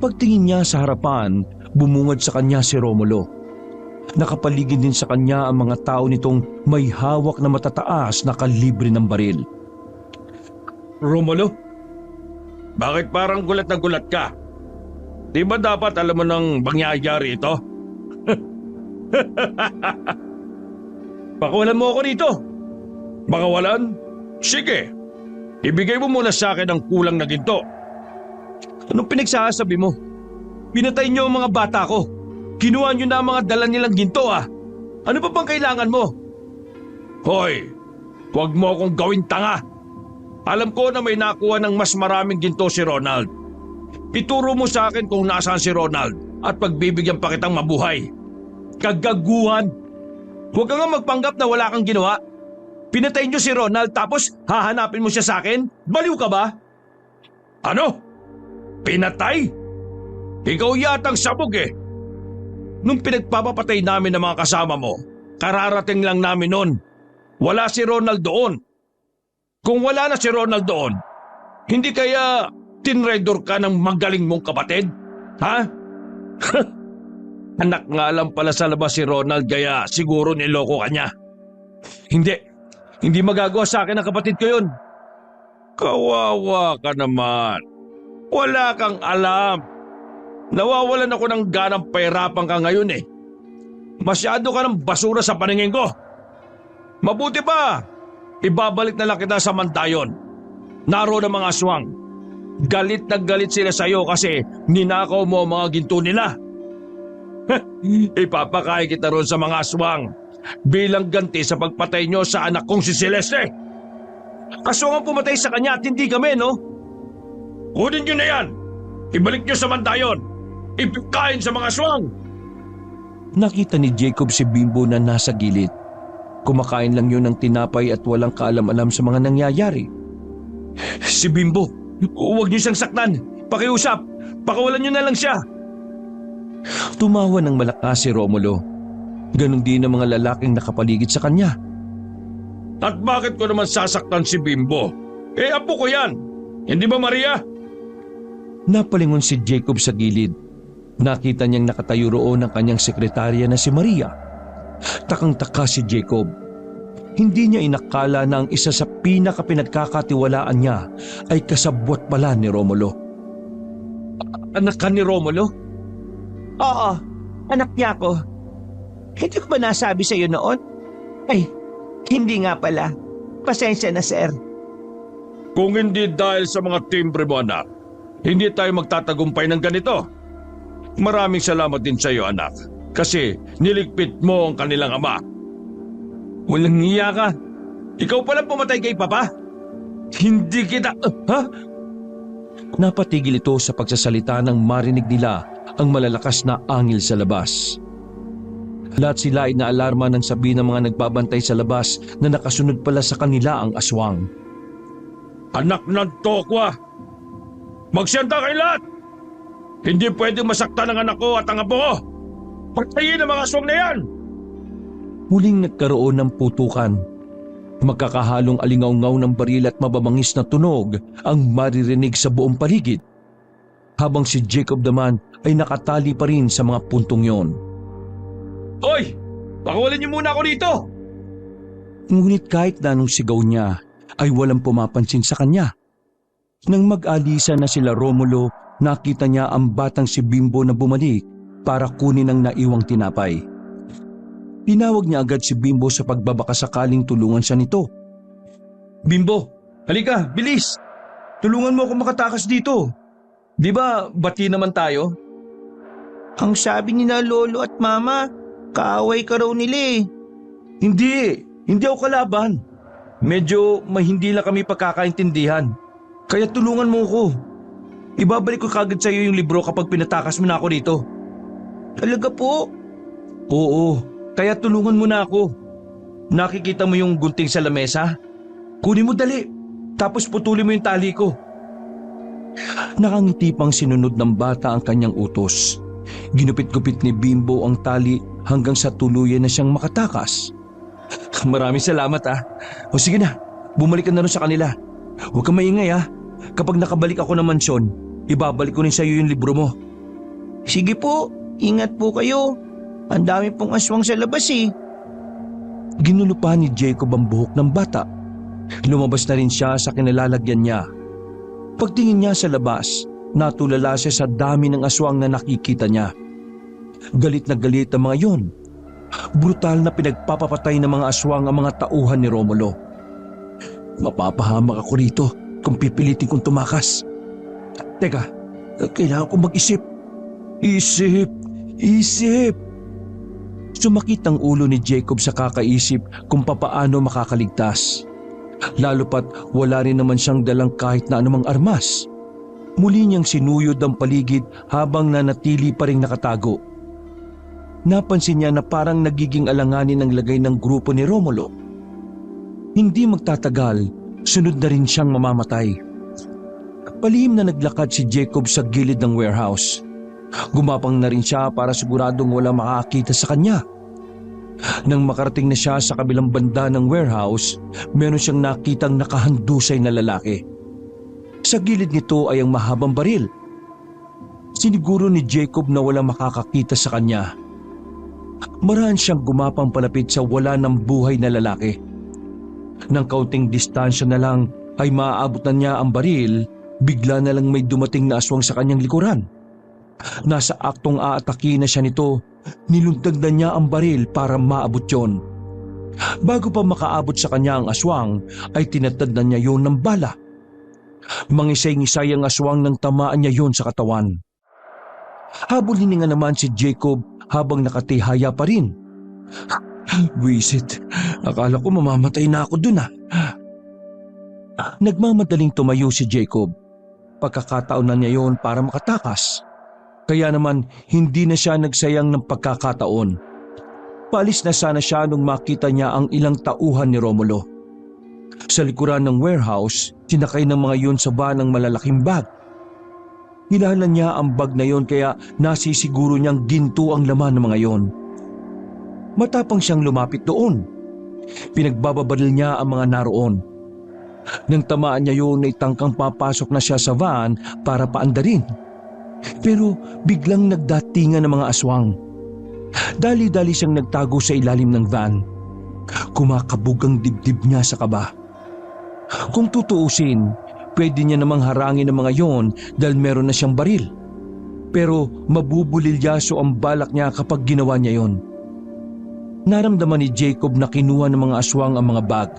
Pagtingin niya sa harapan, bumungad sa kanya si Romulo. Nakapaligid din sa kanya ang mga tao nitong may hawak na matataas na kalibre ng baril. Romulo, bakit parang gulat na gulat ka? Di ba dapat alam mo nang mangyayari ito? Pakawalan mo ako dito. Bakawalan? Sige. Ibigay mo muna sa akin ang kulang na ginto. Anong pinagsasabi mo? Pinatay niyo ang mga bata ko. Kinuha niyo na ang mga dala nilang ginto ah. Ano pa bang kailangan mo? Hoy, huwag mo akong gawing tanga. Alam ko na may nakuha ng mas maraming ginto si Ronald. Ituro mo sa akin kung nasaan si Ronald at pagbibigyan pa kitang mabuhay. Kagaguhan! Huwag ka nga magpanggap na wala kang ginawa. Pinatay niyo si Ronald tapos hahanapin mo siya sa akin? Baliw ka ba? Ano? Pinatay? Ikaw yatang sabog eh. Nung pinagpapapatay namin ng mga kasama mo, kararating lang namin noon. Wala si Ronald doon. Kung wala na si Ronald doon, hindi kaya tinraidor ka ng magaling mong kapatid? Ha? Anak nga lang pala sa labas si Ronald kaya siguro niloko ka niya. Hindi magagawa sa akin ang kapatid ko yun. Kawawa ka naman. Wala kang alam. Nawawalan ako ng ganang pahirapan ka ngayon eh. Masyado ka ng basura sa paningin ko. Mabuti pa, ibabalik na lang kita sa Mandayon. Naroon ang mga aswang. Galit na galit sila sa iyo kasi ninakaw mo ang mga ginto nila. Ipapakain kita roon sa mga aswang bilang ganti sa pagpatay nyo sa anak kong si Celeste. Aswang ang pumatay sa kanya at hindi kami, no? Kunin nyo na yan. Ibalik nyo sa Mandayon. Ipikain sa mga aswang. Nakita ni Jacob si Bimbo na nasa gilid. Kumakain lang yun ng tinapay at walang kaalam-alam sa mga nangyayari. Si Bimbo, huwag niyo siyang saktan. Pakiusap, pakawalan niyo na lang siya. Tumawa ng malakas si Romulo. Ganon din ang mga lalaking nakapaligid sa kanya. At bakit ko naman sasaktan si Bimbo? Eh, apo ko yan. Hindi ba, Maria? Napalingon si Jacob sa gilid. Nakita niyang nakatayo roon ang kanyang sekretarya na si Maria. Takang-taka si Jacob. Hindi niya inakala na ang isa sa pinakapinagkakatiwalaan niya ay kasabwat pala ni Romulo. Anak ka ni Romulo? Oo, anak niya ako. Hindi ko ba nasabi sa iyo noon? Ay, hindi nga pala. Pasensya na, sir. Kung hindi dahil sa mga timbre mo, anak, hindi tayo magtatagumpay ng ganito. Maraming salamat din sa iyo, anak, kasi niligpit mo ang kanilang ama. Walang hiya ka. Ikaw pala pumatay kay Papa? Hindi kita... ha? Napatigil ito sa pagsasalita nang marinig nila ang malalakas na angil sa labas. Lahat sila ay naalarma nang sabi ng mga nagbabantay sa labas na nakasunod pala sa kanila ang aswang. Anak ng tokwa! Magsiyanta kayo lahat! Hindi pwedeng masaktan ang anak ko at ang apo ko! Patayin ang mga aswang na yan! Muling nagkaroon ng putukan. Magkakahalong alingaw-ngaw ng baril at mababangis na tunog ang maririnig sa buong paligid. Habang si Jacob naman ay nakatali pa rin sa mga puntong yon. Hoy! Pakuwalin niyo muna ako dito! Ngunit kahit na anong sigaw niya ay walang pumapansin sa kanya. Nang mag-alisa na sila Romulo, nakita niya ang batang si Bimbo na bumalik para kunin ang naiwang tinapay. Tinawag niya agad si Bimbo sa pagbabakasakaling tulungan siya nito. Bimbo, halika, bilis! Tulungan mo ako makatakas dito. Di ba bati naman tayo? Ang sabi ni na lolo at mama, kaaway ka raw nila eh. Hindi ako kalaban. Medyo hindi lang kami pagkakaintindihan. Kaya tulungan mo ko. Ibabalik ko kagad sa iyo yung libro kapag pinatakas mo na ako dito. Talaga po? Oo, kaya tulungan mo na ako. Nakikita mo yung gunting sa lamesa? Kunin mo dali, tapos putulin mo yung tali ko. Nakangiti pang sinunod ng bata ang kanyang utos. Ginupit-gupit ni Bimbo ang tali hanggang sa tuluyan na siyang makatakas. Maraming salamat ah. O sige na, bumalik ka na rin sa kanila. Huwag kang maingay ah. Kapag nakabalik ako ng mansyon, ibabalik ko rin sa iyo yung libro mo. Sige po, ingat po kayo. Ang dami pong aswang sa labas eh. Ginulo pa ni Jacob ang buhok ng bata. Lumabas na rin siya sa kinalalagyan niya. Pagtingin niya sa labas, natulala siya sa dami ng aswang na nakikita niya. Galit na galit ang mga yon. Brutal na pinagpapapatay ng mga aswang ang mga tauhan ni Romulo. Mapapahamak ako rito kung pipilitin kong tumakas. Teka, kailangan kong mag-isip. Isip! Sumakit ang ulo ni Jacob sa kakaisip kung papaano makakaligtas. Lalo pat wala rin naman siyang dalang kahit na anumang armas. Muli niyang sinuyod ang paligid habang nanatili pa ring nakatago. Napansin niya na parang nagiging alanganin ang lagay ng grupo ni Romulo. Hindi magtatagal, sunod na rin siyang mamamatay. Palihim na naglakad si Jacob sa gilid ng warehouse. Gumapang na rin siya para siguradong wala makakita sa kanya. Nang makarating na siya sa kabilang banda ng warehouse, meron siyang nakitang nakahandusay na lalaki. Sa gilid nito ay ang mahabang baril. Siniguro ni Jacob na wala makakakita sa kanya. Maraan siyang gumapang palapit sa wala ng buhay na lalaki. Nang kaunting distansya na lang ay maaabutan niya ang baril, bigla na lang may dumating na aswang sa kanyang likuran. Nasa aktong aatake na siya nito, nilundag na niya ang baril para maabot yon. Bago pa makaabot sa kanya ang aswang, ay tinatad na niya yon ng bala. Mangisay-ngisay ang aswang nang tamaan niya yon sa katawan. Habulin nga naman si Jacob habang nakatihaya pa rin. Wisit, akala ko mamamatay na ako dun ah. Nagmamadaling tumayo si Jacob. Pagkakataon na niya yon para makatakas. Kaya naman hindi na siya nagsayang ng pagkakataon. Paalis na sana siya nung makita niya ang ilang tauhan ni Romulo. Sa likuran ng warehouse, sinakay ng mga yon sa van ng malalaking bag. Hinahalan niya ang bag na yon kaya nasisiguro niyang ginto ang laman ng mga yon. Matapang siyang lumapit doon. Pinagbababaril niya ang mga naroon. Nang tamaan niya yun ay tangkang papasok na siya sa van para paandarin. Pero biglang nagdatingan ng mga aswang. Dali-dali siyang nagtago sa ilalim ng van. Kumakabog ang dibdib niya sa kaba. Kung tutuusin, pwede niya namang harangin ang mga yon dahil meron na siyang baril. Pero mabubulilyaso ang balak niya kapag ginawa niya yon. Naramdaman ni Jacob na kinuha ng mga aswang ang mga bag.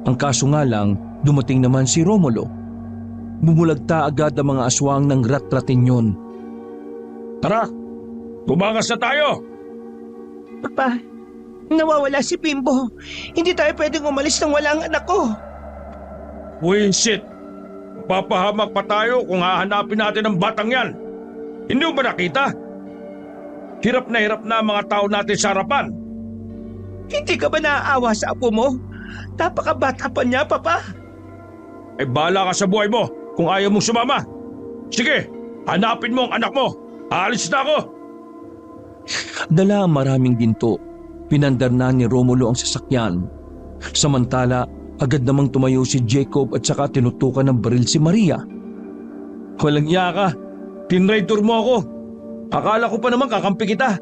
Ang kaso nga lang, dumating naman si Romulo. Bumulagta agad ang mga aswang ng rat-ratin yon. Tara, tumakas na tayo! Papa, nawawala si Bimbo. Hindi tayo pwedeng umalis nang wala ang anak ko. Winsit! Papahamak pa tayo kung hahanapin natin ang batang yan. Hindi mo ba nakita? Hirap na ang mga tao natin sa harapan. Hindi ka ba naaawa sa apo mo? Napakabata pa niya, Papa. Ay bahala ka sa buhay mo kung ayaw mong sumama. Sige, hanapin mo ang anak mo. Aalis na ako. Dala ang maraming ginto. Pinandar na ni Romulo ang sasakyan. Samantala, agad namang tumayo si Jacob at saka tinutukan ng baril si Maria. Walang iya ka. Tinraitor mo ako. Akala ko pa naman kakampi kita.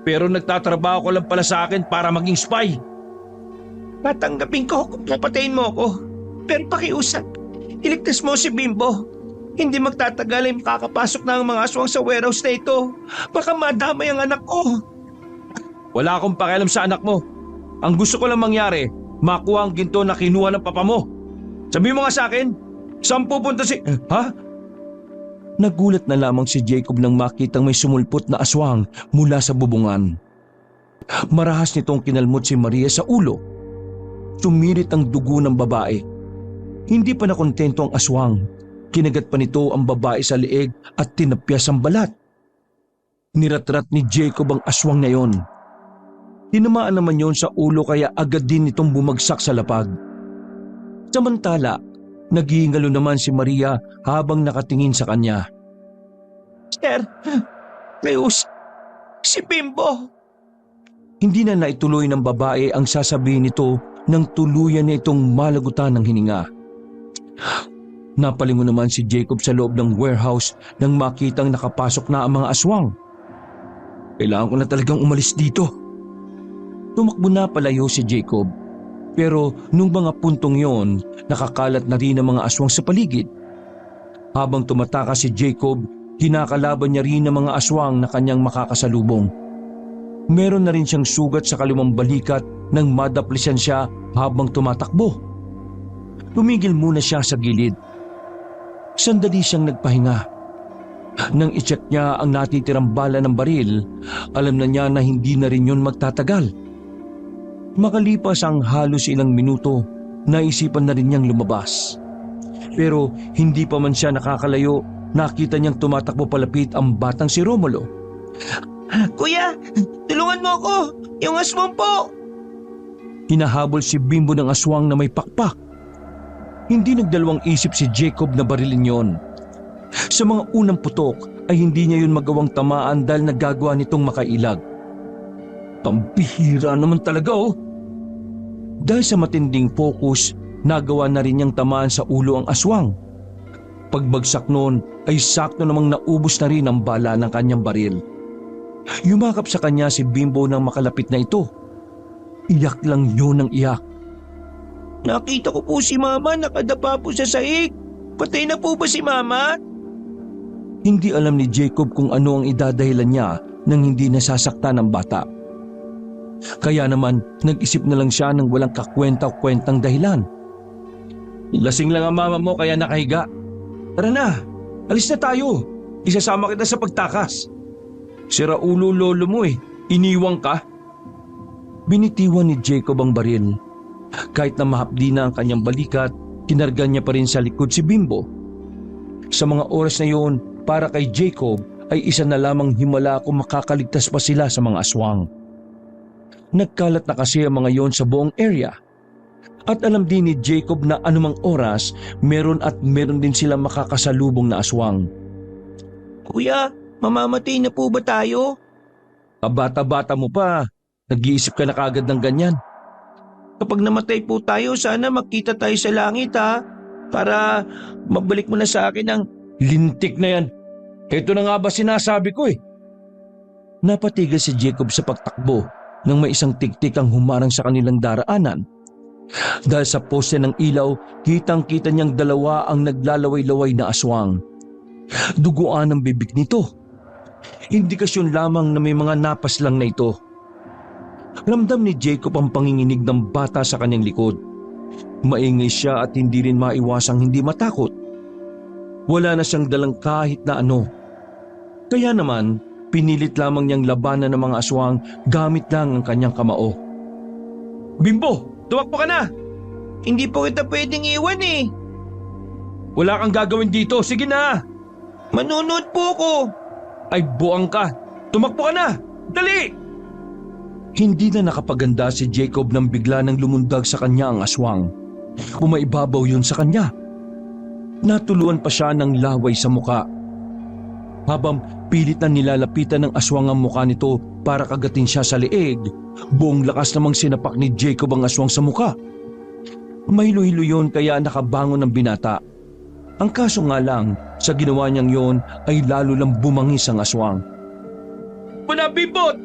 Pero nagtatrabaho ko lang pala sa akin para maging spy. Tatanggapin ko kung papatayin mo ako. Pero pakiusap, iligtas mo si Bimbo. Hindi magtatagal ay makakapasok na ang mga aswang sa warehouse na ito. Baka madamay ang anak ko. Wala akong pakialam sa anak mo. Ang gusto ko lang mangyari, makuha ang ginto na kinuha ng papa mo. Sabi mo nga sa akin, saan pupunta si... Ha? Nagulat na lamang si Jacob nang makitang may sumulpot na aswang mula sa bubungan. Marahas nitong kinalmot si Maria sa ulo. Tumirit ang dugo ng babae. Hindi pa nakontento ang aswang. Kinagat pa nito ang babae sa leeg at tinapyas ang balat. Niratrat ni Jacob ang aswang na yon. Tinamaan naman yon sa ulo kaya agad din itong bumagsak sa lapag. Samantala, naghihingalo naman si Maria habang nakatingin sa kanya. Sir, Leus, si Bimbo. Hindi na naituloy ng babae ang sasabihin nito nang tuluyan na itong malagutan ng hininga. Napalingon naman si Jacob sa loob ng warehouse nang makitang nakapasok na ang mga aswang. Kailangan ko na talagang umalis dito. Tumakbo na palayo si Jacob. Pero nung mga puntong yon, nakakalat na rin ang mga aswang sa paligid. Habang tumatakas si Jacob, kinakalaban niya rin ang mga aswang na kanyang makakasalubong. Meron na rin siyang sugat sa kaliwang balikat nang madaplisan siya habang tumatakbo. Tumigil muna siya sa gilid. Sandali siyang nagpahinga. Nang i-check niya ang natitirang bala ng baril, alam na niya na hindi na rin yun magtatagal. Makalipas ang halos ilang minuto, naisipan na rin niyang lumabas. Pero hindi pa man siya nakakalayo, nakita niyang tumatakbo palapit ang batang si Romulo. Kuya, tulungan mo ako. Yung aswang po. Hinahabol si Bimbo ng aswang na may pakpak. Hindi nagdalawang isip si Jacob na barilin yon. Sa mga unang putok ay hindi niya yun magawang tamaan dahil nagagawa nitong makailag. Pambihira naman talaga oh. Dahil sa matinding focus, nagawa na rin niyang tamaan sa ulo ang aswang. Pagbagsak noon ay sakto namang naubos na rin ang bala ng kanyang baril. Yumakap sa kanya si Bimbo nang makalapit na ito. Iyak lang yun ng iyak. Nakita ko po si Mama nakadapa po sa sahig. Patay na po ba si Mama? Hindi alam ni Jacob kung ano ang idadahilan niya nang hindi nasasaktan ng bata. Kaya naman nag-isip na lang siya ng walang kakwenta-kwentang dahilan. Lasing lang ang mama mo kaya nakahiga. Tara na, alis na tayo. Isasama kita sa pagtakas. Sira ulo lolo mo iniwang ka. Binitiwan ni Jacob ang baril. Kahit na mahapdi na ang kanyang balikat, kinarga niya pa rin sa likod si Bimbo. Sa mga oras na yun, para kay Jacob ay isa na lamang himala kung makakaligtas pa sila sa mga aswang. Nagkalat na kasi ang mga yon sa buong area. At alam din ni Jacob na anumang oras, meron din silang makakasalubong na aswang. Kuya, mamamatay na po ba tayo? Kabata-bata mo pa, nag-iisip ka na kagad ng ganyan. kapag namatay po tayo, sana magkita tayo sa langit ha. Para mabalik mo na sa akin ang... Lintik na yan. Ito na nga ba sinasabi ko eh. Napatigil si Jacob sa pagtakbo nang may isang tiktik ang humarang sa kanilang daraanan. Dahil sa poste ng ilaw, kitang-kita niyang dalawa ang naglalaway-laway na aswang. Duguan ang bibig nito. Indikasyon lamang na may mga napas lang na ito. Ramdam ni Jacob ang panginginig ng bata sa kanyang likod. Maingay siya at hindi rin maiwasang hindi matakot. Wala na siyang dalang kahit na ano. Kaya naman, pinilit lamang niyang labanan ng mga aswang gamit lang ang kanyang kamao. Bimbo, tumakbo ka na! Hindi po kita pwedeng iwan eh. Wala kang gagawin dito, sige na! Manunod po ko. Ay buang ka, tumakbo ka na! Dali! Hindi na nakapaganda si Jacob nang bigla nang lumundag sa kanya ang aswang. Umaibabaw yun sa kanya. Natuluan pa siya ng laway sa muka. Habang pilit na nilalapitan ng aswang ang muka nito para kagatin siya sa leeg, buong lakas namang sinapak ni Jacob ang aswang sa muka. Mahilo-hilo yun kaya nakabangon ng binata. Ang kaso nga lang, sa ginawa niyang yon ay lalo lang bumangis ang aswang. Panabibot!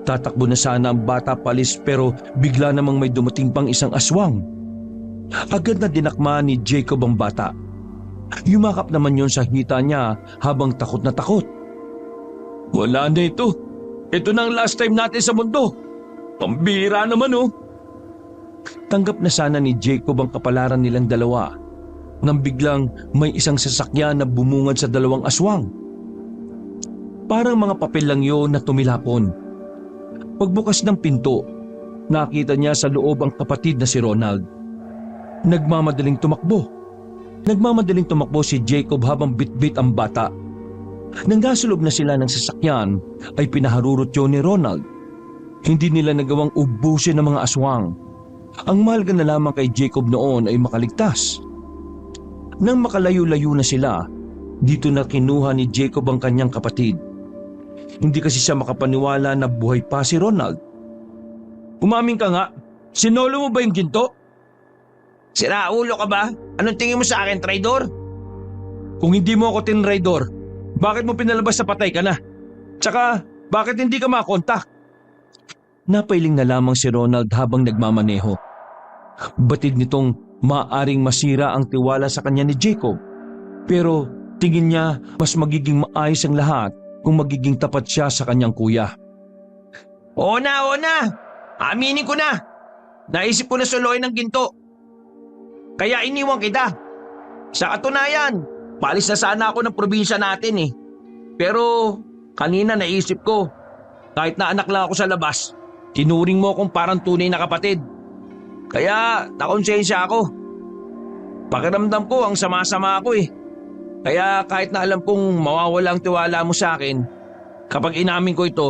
Tatakbo na sana ang bata palis pero bigla namang may dumating pang isang aswang. Agad na dinakma ni Jacob ang bata. Yumakap naman yon sa hita niya habang takot na takot. Wala na ito. Ito na ang last time natin sa mundo. Pambira naman oh. Tanggap na sana ni Jacob ang kapalaran nilang dalawa nang biglang may isang sasakyan na bumungad sa dalawang aswang. Parang mga papel lang yon na tumilapon. Pagbukas ng pinto, nakita niya sa loob ang kapatid na si Ronald. Nagmamadaling tumakbo si Jacob habang bitbit ang bata. Nang nasa loob na sila ng sasakyan, ay pinaharurot yun ni Ronald. Hindi nila nagawang ubusin ng mga aswang. Ang mahalaga na lamang kay Jacob noon ay makaligtas. Nang makalayo-layo na sila, dito na kinuha ni Jacob ang kanyang kapatid. Hindi kasi siya makapaniwala na buhay pa si Ronald. Umamin ka nga, sinolo mo ba yung ginto? Sira ulo ka ba? Anong tingin mo sa akin, traidor? Kung hindi mo ako tinraidor, bakit mo pinalabas na patay ka na? Tsaka, bakit hindi ka makontak? Napailing na lamang si Ronald habang nagmamaneho. Batid nitong maaring masira ang tiwala sa kanya ni Jacob. Pero tingin niya mas magiging maayos ang lahat kung magiging tapat siya sa kanyang kuya. Oo na. Aminin ko na. Naisip ko na suluin ng ginto. Kaya iniwan kita. Sa katunayan, palis na sana ako ng probinsya natin eh. Pero kanina naisip ko, kahit na anak lang ako sa labas, tinuring mo akong parang tunay na kapatid. Kaya nakonsensya ako. Pakiramdam ko ang sama-sama ako eh. Kaya kahit na alam kong mawawala ang tiwala mo sa akin, kapag inamin ko ito,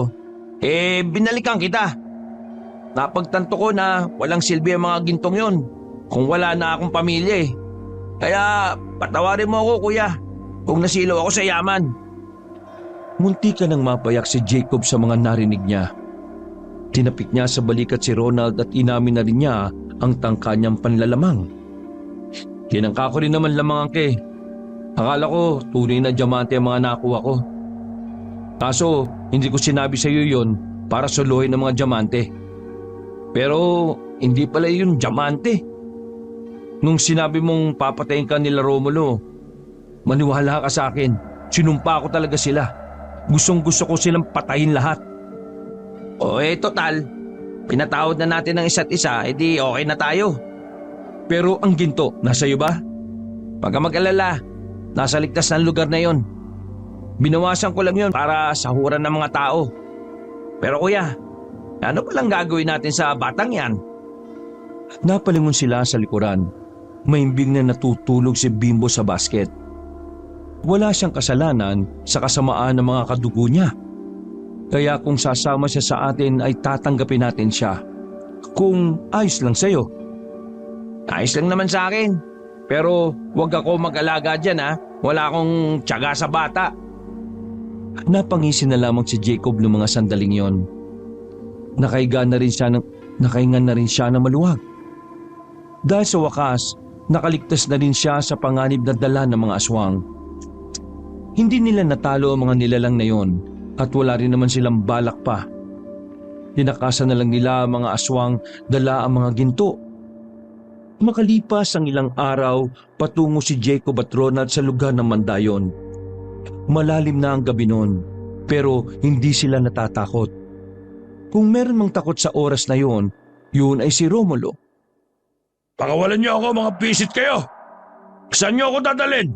binalikan kita. Napagtanto ko na walang silbi ang mga gintong yon kung wala na akong pamilya eh. Kaya patawarin mo ako kuya kung nasilaw ako sa yaman. Munti ka nang mapayak si Jacob sa mga narinig niya. Tinapik niya sa balikat si Ronald at inamin na rin niya ang tangka niyang panlalamang. Tinangka ko rin naman lamang ang ke. Akala ko tunay na diamante ang mga nakuha ko. Kaso hindi ko sinabi sa iyo yon para suluhin ng mga diamante. Pero hindi pala yun diamante. Nung sinabi mong papatayin ka nila Romulo, maniwala ka sa akin. Sinumpa ko talaga sila. Gustong-gusto ko silang patayin lahat. Total. Pinatawad na natin ng isa't isa, edi okay na tayo. Pero ang ginto, nasa iyo ba? Pag mag-alala, nasa ligtas na lugar na yon. Binawasan ko lang yon para sahuran ng mga tao. Pero kuya, ano palang gagawin natin sa batang yan? Napalingon sila sa likuran. Maimbing na natutulog si Bimbo sa basket. Wala siyang kasalanan sa kasamaan ng mga kadugo niya. Kaya kung sasama siya sa atin ay tatanggapin natin siya. Kung ayos lang sa'yo. Ayos lang naman sa akin. Pero huwag ako mag-alaga dyan ha. Wala akong tiyaga sa bata. Napangisi na lamang si Jacob ng mga sandaling yon. Nakaiga na rin siya nakahingan na rin siya na maluwag. Dahil sa wakas, nakaligtas na rin siya sa panganib na dala ng mga aswang. Hindi nila natalo ang mga nilalang na yon at wala rin naman silang balak pa. Tinakasan na lang nila ang mga aswang, dala ang mga ginto. Makalipas ang ilang araw, patungo si Jacob at Ronald sa lugar ng Mandayon. Malalim na ang gabi noon, pero hindi sila natatakot. Kung meron mang takot sa oras na yon, yun ay si Romulo. Pakawalan niyo ako, mga pisit kayo! Saan niyo ako dadalhin?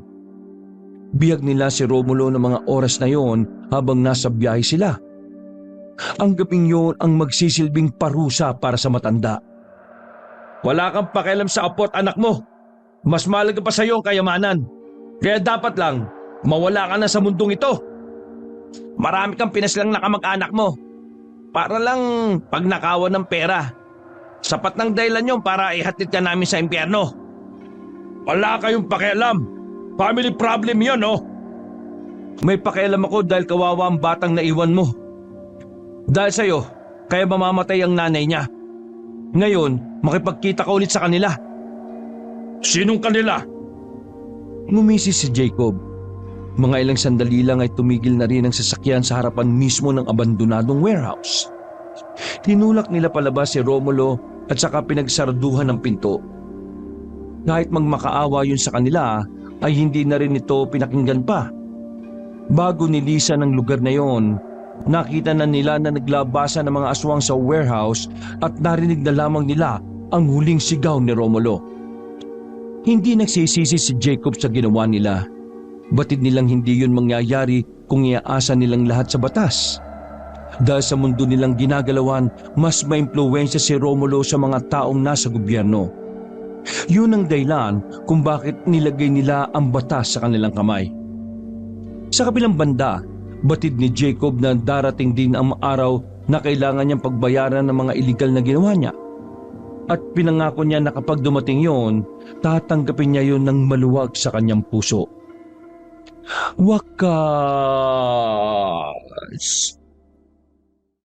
Biyag nila si Romulo ng mga oras na yon habang nasa biyahe sila. Ang gabing yon ang magsisilbing parusa para sa matanda. Wala kang pakialam sa apo at anak mo. Mas mahalaga pa sa iyo ang kayamanan. Kaya dapat lang, mawala ka na sa mundong ito. Marami kang pinaslang na kamag-anak mo. Para lang pagnakawan ng pera. Sapat ng dahilan yun para ihatid ka namin sa impyerno. Wala kayong pakialam. Family problem yun, oh. May pakialam ako dahil kawawa ang batang naiwan mo. Dahil sa'yo, kaya mamamatay ang nanay niya. Ngayon, makipagkita ka ulit sa kanila. Sinong kanila? Ngumisi si Jacob. Mga ilang sandali lang ay tumigil na rin ang sasakyan sa harapan mismo ng abandonadong warehouse. Tinulak nila palabas si Romulo at saka pinagsarduhan ng pinto. Kahit magmakaawa yun sa kanila, ay hindi na rin ito pinakinggan pa. Bago nilisan ang lugar na yon, nakita na nila na naglabasa ng mga aswang sa warehouse at narinig na lamang nila ang huling sigaw ni Romulo. Hindi nagsisisi si Jacob sa ginawa nila. Batid nilang hindi yun mangyayari kung iaasa nilang lahat sa batas. Dahil sa mundo nilang ginagalawan, mas maimpluwensya si Romulo sa mga taong nasa gobyerno. Yun ang dahilan kung bakit nilagay nila ang batas sa kanilang kamay. Sa kabilang banda, batid ni Jacob na darating din ang araw na kailangan niyang pagbayaran ng mga iligal na ginawa niya. At pinangako niya na kapag dumating yon, tatanggapin niya yon ng maluwag sa kanyang puso. Wakas!